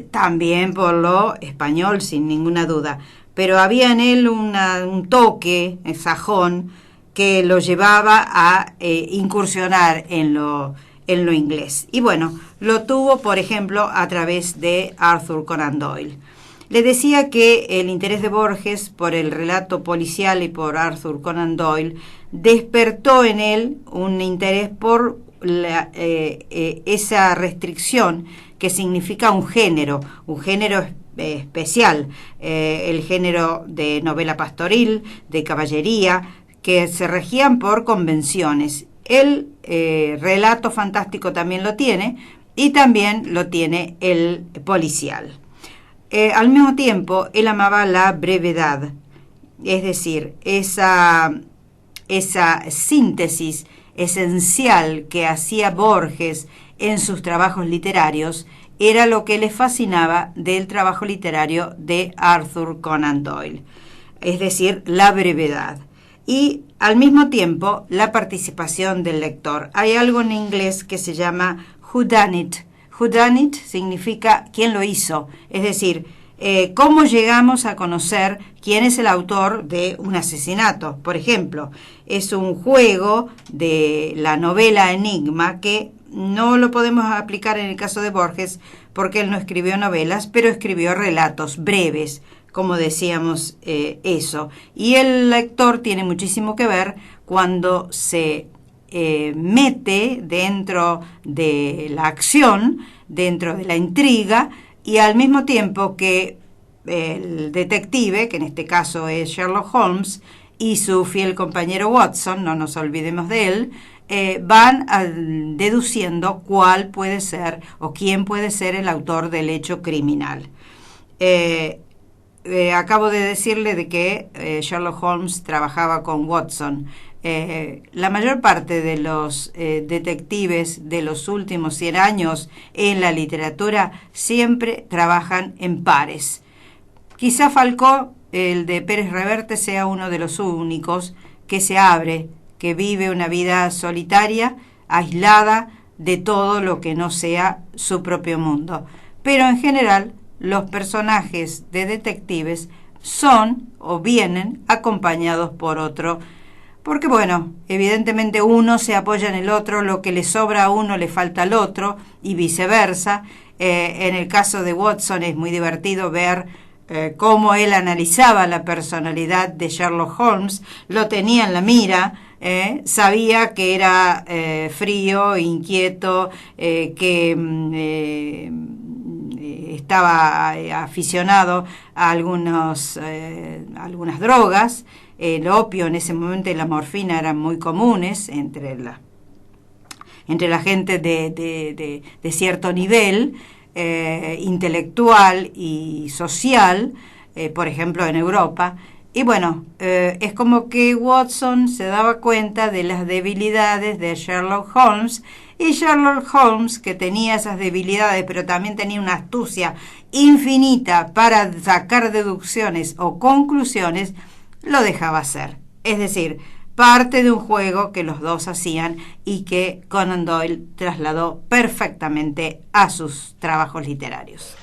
C: también por lo español sin ninguna duda, pero había en él un toque sajón que lo llevaba a incursionar en lo inglés. Y bueno, lo tuvo, por ejemplo, a través de Arthur Conan Doyle. Le decía que el interés de Borges por el relato policial y por Arthur Conan Doyle despertó en él un interés por esa restricción que significa un género especial, el género de novela pastoril, de caballería, que se regían por convenciones. El relato fantástico también lo tiene, y también lo tiene el policial. Al mismo tiempo, él amaba la brevedad, es decir, esa síntesis esencial que hacía Borges en sus trabajos literarios era lo que le fascinaba del trabajo literario de Arthur Conan Doyle, es decir, la brevedad. Y al mismo tiempo la participación del lector. Hay algo en inglés que se llama whodunit. Whodunit significa quién lo hizo, es decir, cómo llegamos a conocer quién es el autor de un asesinato. Por ejemplo, es un juego de la novela Enigma que no lo podemos aplicar en el caso de Borges porque él no escribió novelas, pero escribió relatos breves, como decíamos eso. Y el lector tiene muchísimo que ver cuando se mete dentro de la acción, dentro de la intriga, y al mismo tiempo que el detective, que en este caso es Sherlock Holmes, y su fiel compañero Watson, no nos olvidemos de él, van deduciendo cuál puede ser o quién puede ser el autor del hecho criminal. Acabo de decirle de que Sherlock Holmes trabajaba con Watson. La mayor parte de los detectives de los últimos 100 años en la literatura siempre trabajan en pares. Quizá Falcó, el de Pérez Reverte, sea uno de los únicos que se abre, que vive una vida solitaria, aislada de todo lo que no sea su propio mundo. Pero en general, los personajes de detectives son o vienen acompañados por otro, porque bueno, evidentemente uno se apoya en el otro, lo que le sobra a uno le falta al otro y viceversa. En el caso de Watson es muy divertido ver cómo él analizaba la personalidad de Sherlock Holmes, lo tenía en la mira, sabía que era frío, inquieto, que estaba aficionado a algunas drogas. El opio en ese momento y la morfina eran muy comunes entre la gente de cierto nivel intelectual y social, por ejemplo en Europa. Y bueno, es como que Watson se daba cuenta de las debilidades de Sherlock Holmes, y Sherlock Holmes, que tenía esas debilidades, pero también tenía una astucia infinita para sacar deducciones o conclusiones, lo dejaba hacer. Es decir, parte de un juego que los dos hacían y que Conan Doyle trasladó perfectamente a sus trabajos literarios.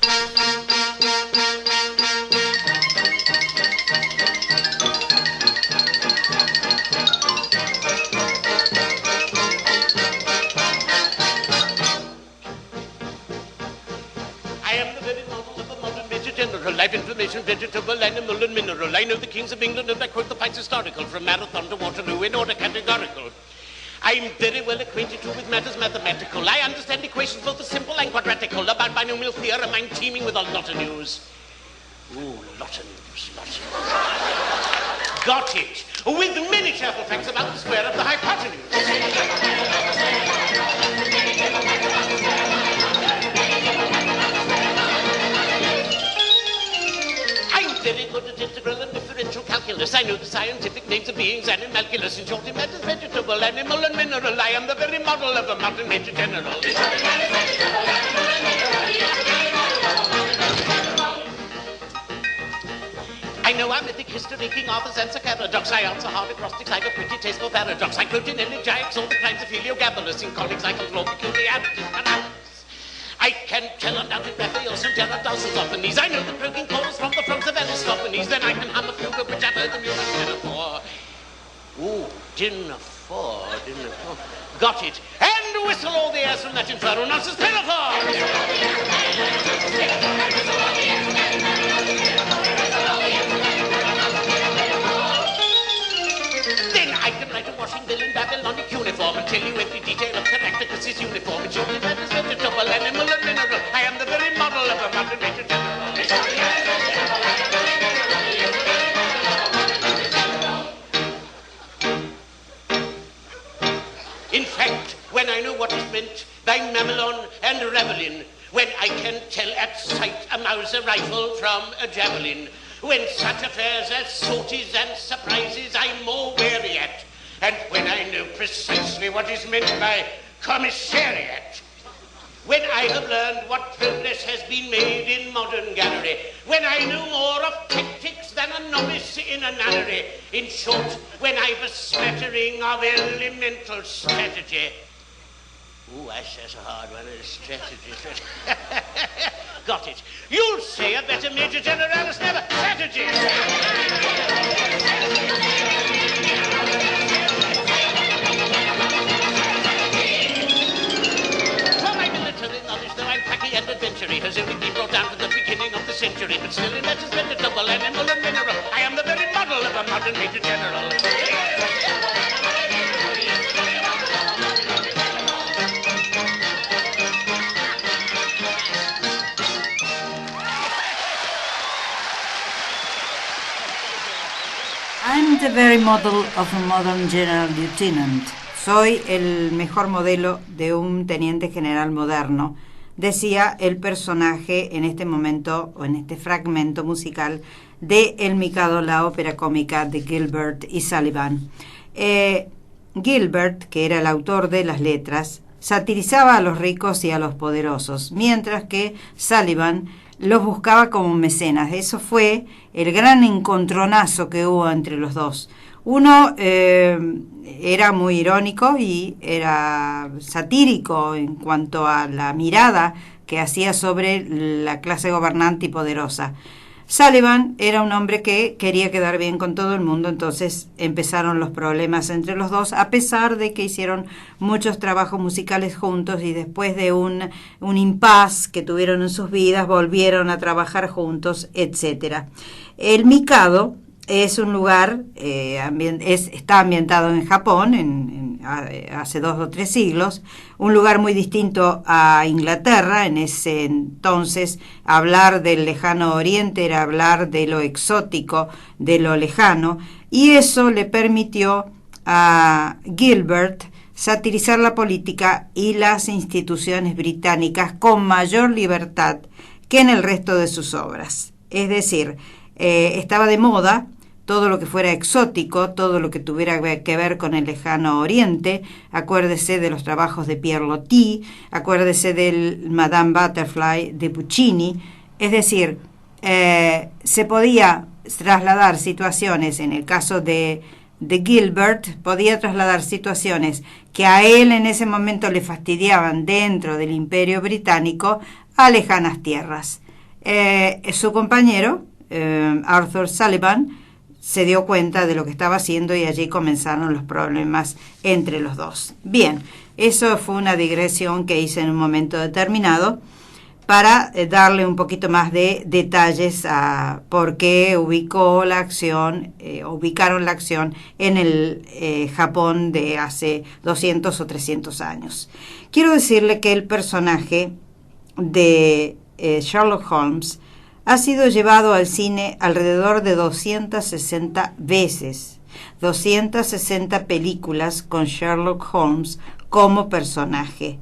G: Life, information, vegetable, animal, and mineral. I know the kings of England and I quote the facts historical from Marathon to Waterloo in order categorical. I'm very well acquainted too with matters mathematical. I understand equations both simple and quadratical. About binomial theorem, I'm teeming with a lot of news. Ooh, lot of news, lot of news. Got it. With many careful facts about the square of the hypotenuse. Very good at integral and differential calculus. I know the scientific names of beings and animalculous. In short, it matters vegetable, animal, and mineral. I am the very model of a mountain major general. I know our mythic history, King Arthur's answer paradox. I answer hard acrostics, I have a pretty taste for paradox. I quote in elegiacs all the crimes of Heliogabalus, in conics I can draw peculiarities. I can tell undoubted Raphael's and Gerard Dawson's often these. I know the croaking calls from the frogs of Aristophanes. Then I can hum a fugue which I've heard the music dinner for. Ooh, dinner for. Got it. And whistle all the airs from that infernal nonsense pinafore. Then I can write a washing bill in Babylonic uniform and tell you every detail of Caractacus' uniform. It surely matters vegetable, animal, and mineral. I am the very model of a modern major general. In fact, when I know what is meant by mamelon and ravelin, when I can tell at sight a Mauser rifle from a javelin, when such affairs as sorties and surprises I'm more wary at, and when I know precisely what is meant by commissariat, when I have learned what progress has been made in modern gallery, when I know more of tactics than a novice in a nunnery, in short, when I've a smattering of elemental strategy. Ooh, that's a hard one, strategy. Got it. You'll say a better Major Generalis never. Strategy! For my military knowledge, though I'm packy and adventury, has only been brought down to the beginning of the century, but still it matters vegetable, animal, and mineral. I am the very model of a modern Major General.
C: I'm the very model of a modern general lieutenant. Soy el mejor modelo de un teniente general moderno, decía el personaje en este momento, o en este fragmento musical, de El Mikado, la ópera cómica de Gilbert y Sullivan. Gilbert, que era el autor de las letras, satirizaba a los ricos y a los poderosos, mientras que Sullivan los buscaba como mecenas. Eso fue el gran encontronazo que hubo entre los dos. Uno era muy irónico y era satírico en cuanto a la mirada que hacía sobre la clase gobernante y poderosa. Sullivan era un hombre que quería quedar bien con todo el mundo, entonces empezaron los problemas entre los dos, a pesar de que hicieron muchos trabajos musicales juntos y después de un impasse que tuvieron en sus vidas, volvieron a trabajar juntos, etc. El Mikado es un lugar, está ambientado en Japón, hace 2 o 3 siglos, un lugar muy distinto a Inglaterra. En ese entonces hablar del lejano oriente era hablar de lo exótico, de lo lejano, y eso le permitió a Gilbert satirizar la política y las instituciones británicas con mayor libertad que en el resto de sus obras. Es decir, estaba de moda todo lo que fuera exótico, todo lo que tuviera que ver con el lejano oriente. Acuérdese de los trabajos de Pierre Loti, acuérdese del Madame Butterfly de Puccini. Es decir, se podía trasladar situaciones, en el caso de Gilbert, podía trasladar situaciones que a él en ese momento le fastidiaban dentro del Imperio Británico a lejanas tierras. Su compañero, Arthur Sullivan, se dio cuenta de lo que estaba haciendo y allí comenzaron los problemas entre los dos. Bien, eso fue una digresión que hice en un momento determinado para darle un poquito más de detalles a por qué ubicaron la acción en el Japón de hace 200 o 300 años. Quiero decirle que el personaje de Sherlock Holmes ha sido llevado al cine alrededor de 260 veces, 260 películas con Sherlock Holmes como personaje.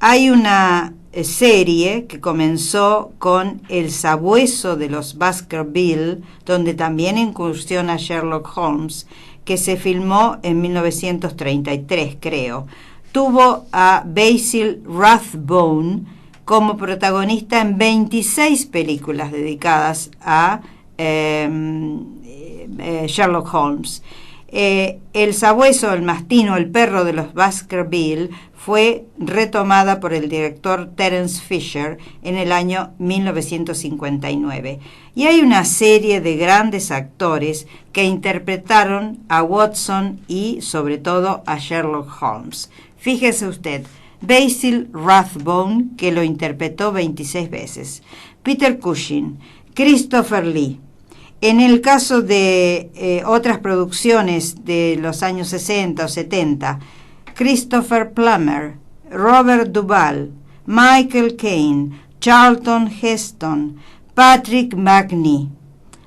C: Hay una serie que comenzó con El sabueso de los Baskerville, donde también incursiona Sherlock Holmes, que se filmó en 1933, creo. Tuvo a Basil Rathbone como protagonista en 26 películas dedicadas a Sherlock Holmes. El sabueso, el mastino, el perro de los Baskerville fue retomada por el director Terence Fisher en el año 1959. Y hay una serie de grandes actores que interpretaron a Watson y sobre todo a Sherlock Holmes. Fíjese usted, Basil Rathbone, que lo interpretó 26 veces, Peter Cushing, Christopher Lee. En el caso de otras producciones de los años 60 o 70, Christopher Plummer, Robert Duvall, Michael Caine, Charlton Heston, Patrick Macnee.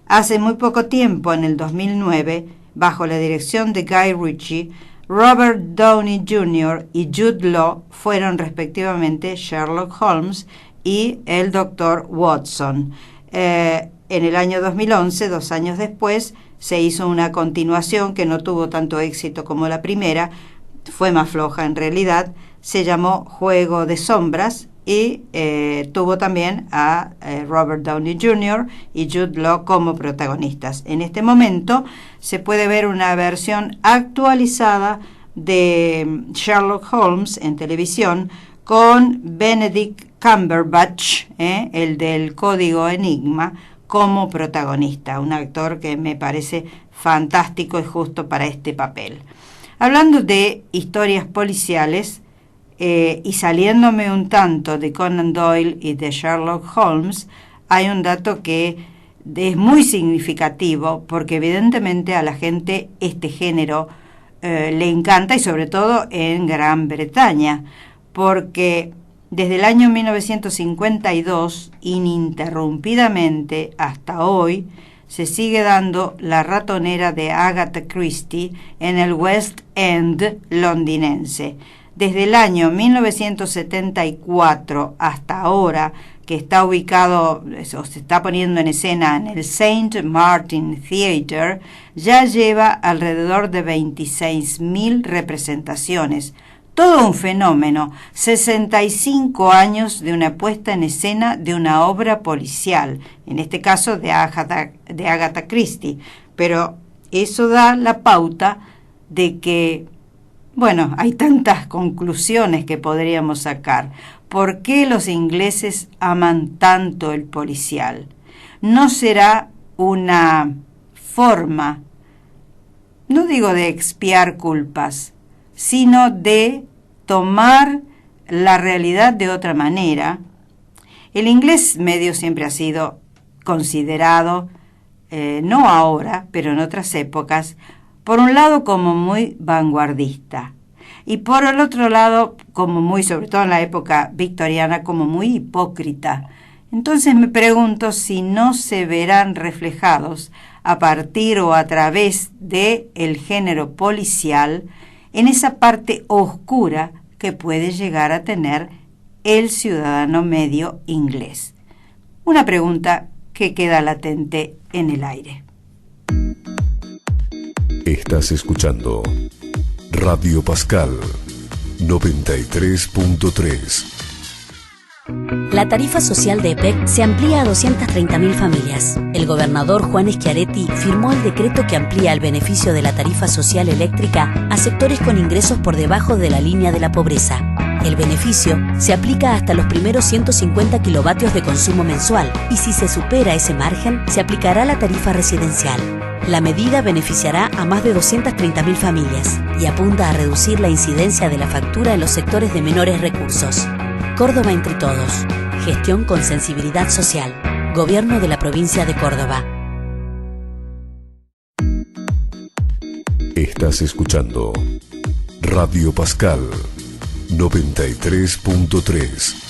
C: Hace muy poco tiempo, en el 2009, bajo la dirección de Guy Ritchie, Robert Downey Jr. y Jude Law fueron respectivamente Sherlock Holmes y el Dr. Watson. En el año 2011, 2 años después, se hizo una continuación que no tuvo tanto éxito como la primera, fue más floja en realidad, se llamó Juego de Sombras y tuvo también a Robert Downey Jr. y Jude Law como protagonistas. En este momento se puede ver una versión actualizada de Sherlock Holmes en televisión con Benedict Cumberbatch, el del Código Enigma, como protagonista, un actor que me parece fantástico y justo para este papel. Hablando de historias policiales, y saliéndome un tanto de Conan Doyle y de Sherlock Holmes, hay un dato que es muy significativo porque evidentemente a la gente este género le encanta, y sobre todo en Gran Bretaña, porque desde el año 1952 ininterrumpidamente hasta hoy se sigue dando La ratonera de Agatha Christie en el West End londinense. Desde el año 1974 hasta ahora, que está ubicado o se está poniendo en escena en el St. Martin Theatre, ya lleva alrededor de 26.000 representaciones. Todo un fenómeno, 65 años de una puesta en escena de una obra policial, en este caso de Agatha Christie. Pero eso da la pauta de que, bueno, hay tantas conclusiones que podríamos sacar. ¿Por qué los ingleses aman tanto el policial? ¿No será una forma, no digo de expiar culpas, sino de tomar la realidad de otra manera? El inglés medio siempre ha sido considerado no ahora, pero en otras épocas, por un lado como muy vanguardista y por el otro lado como muy, sobre todo en la época victoriana, como muy hipócrita. Entonces me pregunto si no se verán reflejados a partir o a través del género policial en esa parte oscura que puede llegar a tener el ciudadano medio inglés. Una pregunta que queda latente en el aire.
A: Estás escuchando Radio Pascal 93.3.
F: La tarifa social de EPEC se amplía a 230.000 familias. El gobernador Juan Schiaretti firmó el decreto que amplía el beneficio de la tarifa social eléctrica a sectores con ingresos por debajo de la línea de la pobreza. El beneficio se aplica hasta los primeros 150 kilovatios de consumo mensual y si se supera ese margen, se aplicará la tarifa residencial. La medida beneficiará a más de 230.000 familias y apunta a reducir la incidencia de la factura en los sectores de menores recursos. Córdoba entre todos. Gestión con sensibilidad social. Gobierno de la provincia de Córdoba.
A: Estás escuchando Radio Pascal 93.3.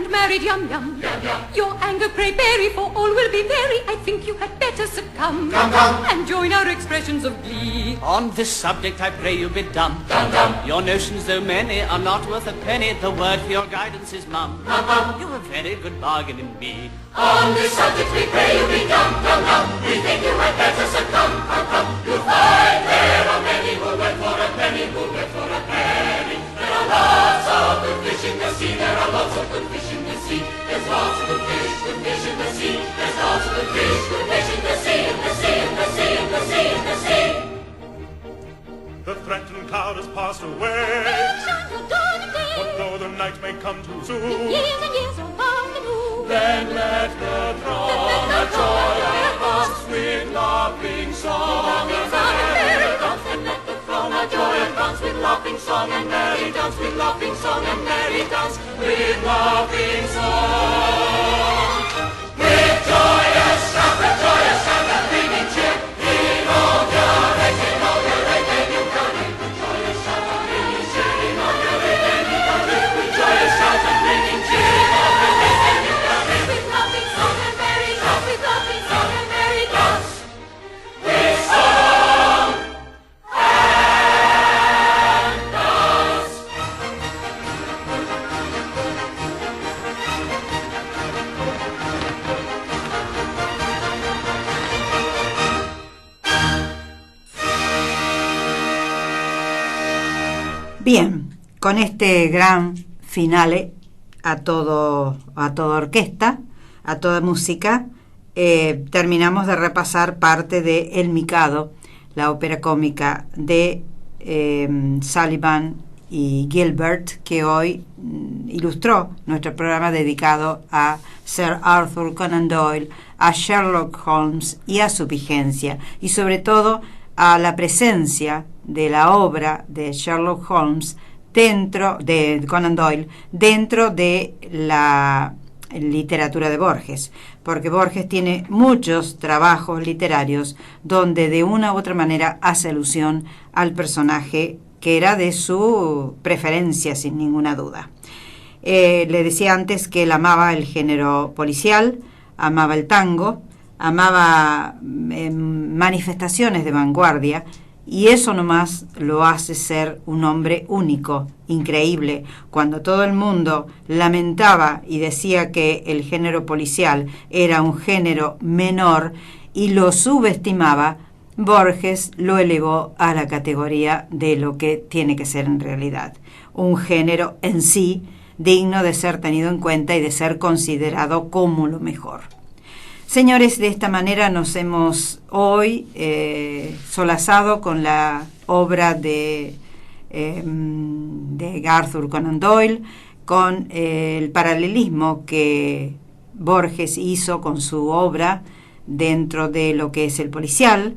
E: Married yum yum, your anger pray bury, for all will be merry. I think you had better succumb, and join our expressions of glee.
H: On this subject I pray you be dumb. Your notions, though many, are not worth a penny. The word for your guidance is mum. You're a very good bargain in me.
I: On this subject we pray you be dumb. We think you had better succumb. You'll find there are many who went for a penny, who went for a penny. There are lots of good fish in the sea. There are lots of good fish in the sea. There's lots of good fish in the sea. There's lots of good fish in the sea, in the sea, in the sea, in the sea, in the sea.
B: The threatened cloud has passed away. What though the night may come too soon?
E: Years and years are long ago.
B: Then let the drum a joy of us sweet laughing song and merry dance. Then let the throng a joy and dance with laughing song and merry dance with laughing song and merry dance with laughing song. With joyous shout, and ringing cheer, inaugurate, then you can read. With joyous shout and ringing cheer, inaugurate, then you can read. With joyous shout and ringing cheer, inaugurate, then you can read.
E: With laughing song and merry dance, with laughing song and merry dance.
B: With song and dance.
C: Bien, con este gran finale a toda orquesta, a toda música, terminamos de repasar parte de El Mikado, la ópera cómica de Sullivan y Gilbert, que hoy ilustró nuestro programa dedicado a Sir Arthur Conan Doyle, a Sherlock Holmes y a su vigencia, y sobre todo a la presencia de la obra de Sherlock Holmes de Conan Doyle dentro de la literatura de Borges, porque Borges tiene muchos trabajos literarios donde de una u otra manera hace alusión al personaje que era de su preferencia, sin ninguna duda. Le decía antes que él amaba el género policial, amaba el tango, amaba manifestaciones de vanguardia, y eso nomás lo hace ser un hombre único, increíble. Cuando todo el mundo lamentaba y decía que el género policial era un género menor y lo subestimaba, Borges lo elevó a la categoría de lo que tiene que ser en realidad, un género en sí digno de ser tenido en cuenta y de ser considerado como lo mejor. Señores, de esta manera nos hemos hoy solazado con la obra de Arthur Conan Doyle, con el paralelismo que Borges hizo con su obra dentro de lo que es el policial,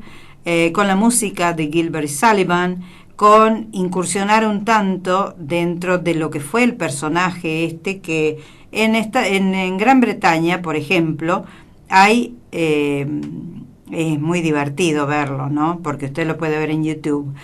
C: con la música de Gilbert y Sullivan, con incursionar un tanto dentro de lo que fue el personaje que en Gran Bretaña, por ejemplo, hay, es muy divertido verlo, ¿no? Porque usted lo puede ver en YouTube.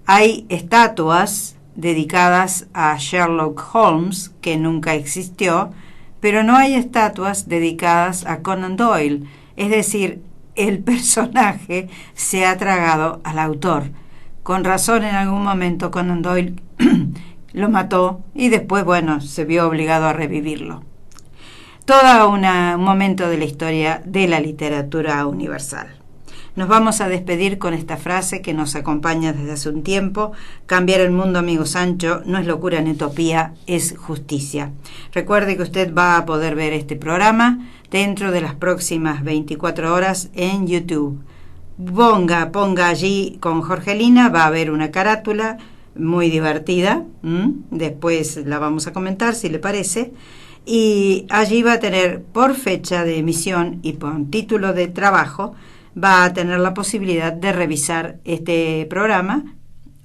C: Hay estatuas dedicadas a Sherlock Holmes, que nunca existió, pero no hay estatuas dedicadas a Conan Doyle. Es decir, el personaje se ha tragado al autor. Con razón, en algún momento Conan Doyle lo mató y después, bueno, se vio obligado a revivirlo. Todo un momento de la historia de la literatura universal. Nos vamos a despedir con esta frase que nos acompaña desde hace un tiempo: cambiar el mundo, amigo Sancho, no es locura ni utopía, es justicia. Recuerde que usted va a poder ver este programa dentro de las próximas 24 horas en YouTube. Ponga allí con Jorgelina, va a haber una carátula muy divertida, después la vamos a comentar si le parece, y allí va a tener por fecha de emisión y por título de trabajo, va a tener la posibilidad de revisar este programa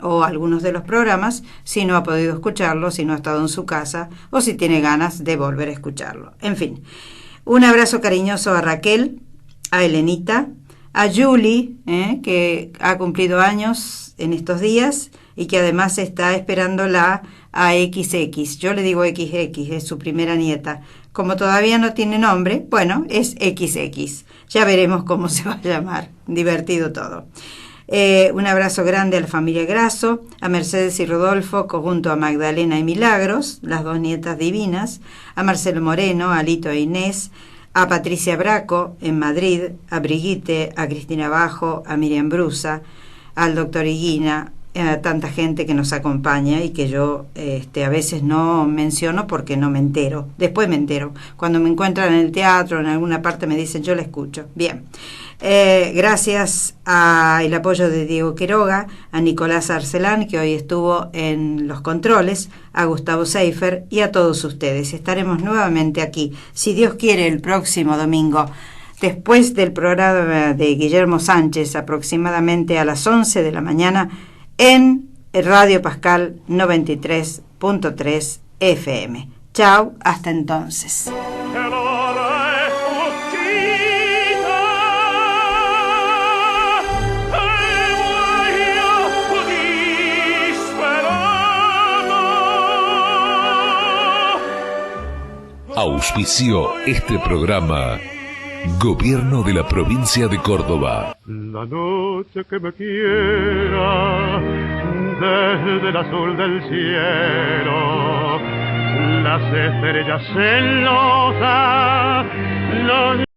C: o algunos de los programas si no ha podido escucharlo, si no ha estado en su casa o si tiene ganas de volver a escucharlo. En fin, un abrazo cariñoso a Raquel, a Elenita, a Julie, que ha cumplido años en estos días y que además está esperándola a XX. Yo le digo XX, es su primera nieta. Como todavía no tiene nombre, bueno, es XX. Ya veremos cómo se va a llamar. Divertido todo. Un abrazo grande a la familia Grasso, a Mercedes y Rodolfo, junto a Magdalena y Milagros, las dos nietas divinas, a Marcelo Moreno, a Lito e Inés, a Patricia Braco en Madrid, a Brigitte, a Cristina Bajo, a Miriam Brusa, al doctor Higuina, a tanta gente que nos acompaña y que yo a veces no menciono porque no me entero. Después me entero. Cuando me encuentran en el teatro, en alguna parte me dicen, yo la escucho. Bien. Gracias al apoyo de Diego Quiroga, a Nicolás Arcelán, que hoy estuvo en los controles, a Gustavo Seifer y a todos ustedes. Estaremos nuevamente aquí, si Dios quiere, el próximo domingo, después del programa de Guillermo Sánchez, aproximadamente a las 11 de la mañana, en Radio Pascal 93.3 FM. Chao, hasta entonces.
A: Auspició este programa Gobierno de la Provincia de Córdoba.
J: La noche que me quiera desde el azul del cielo, las estrellas celosas, los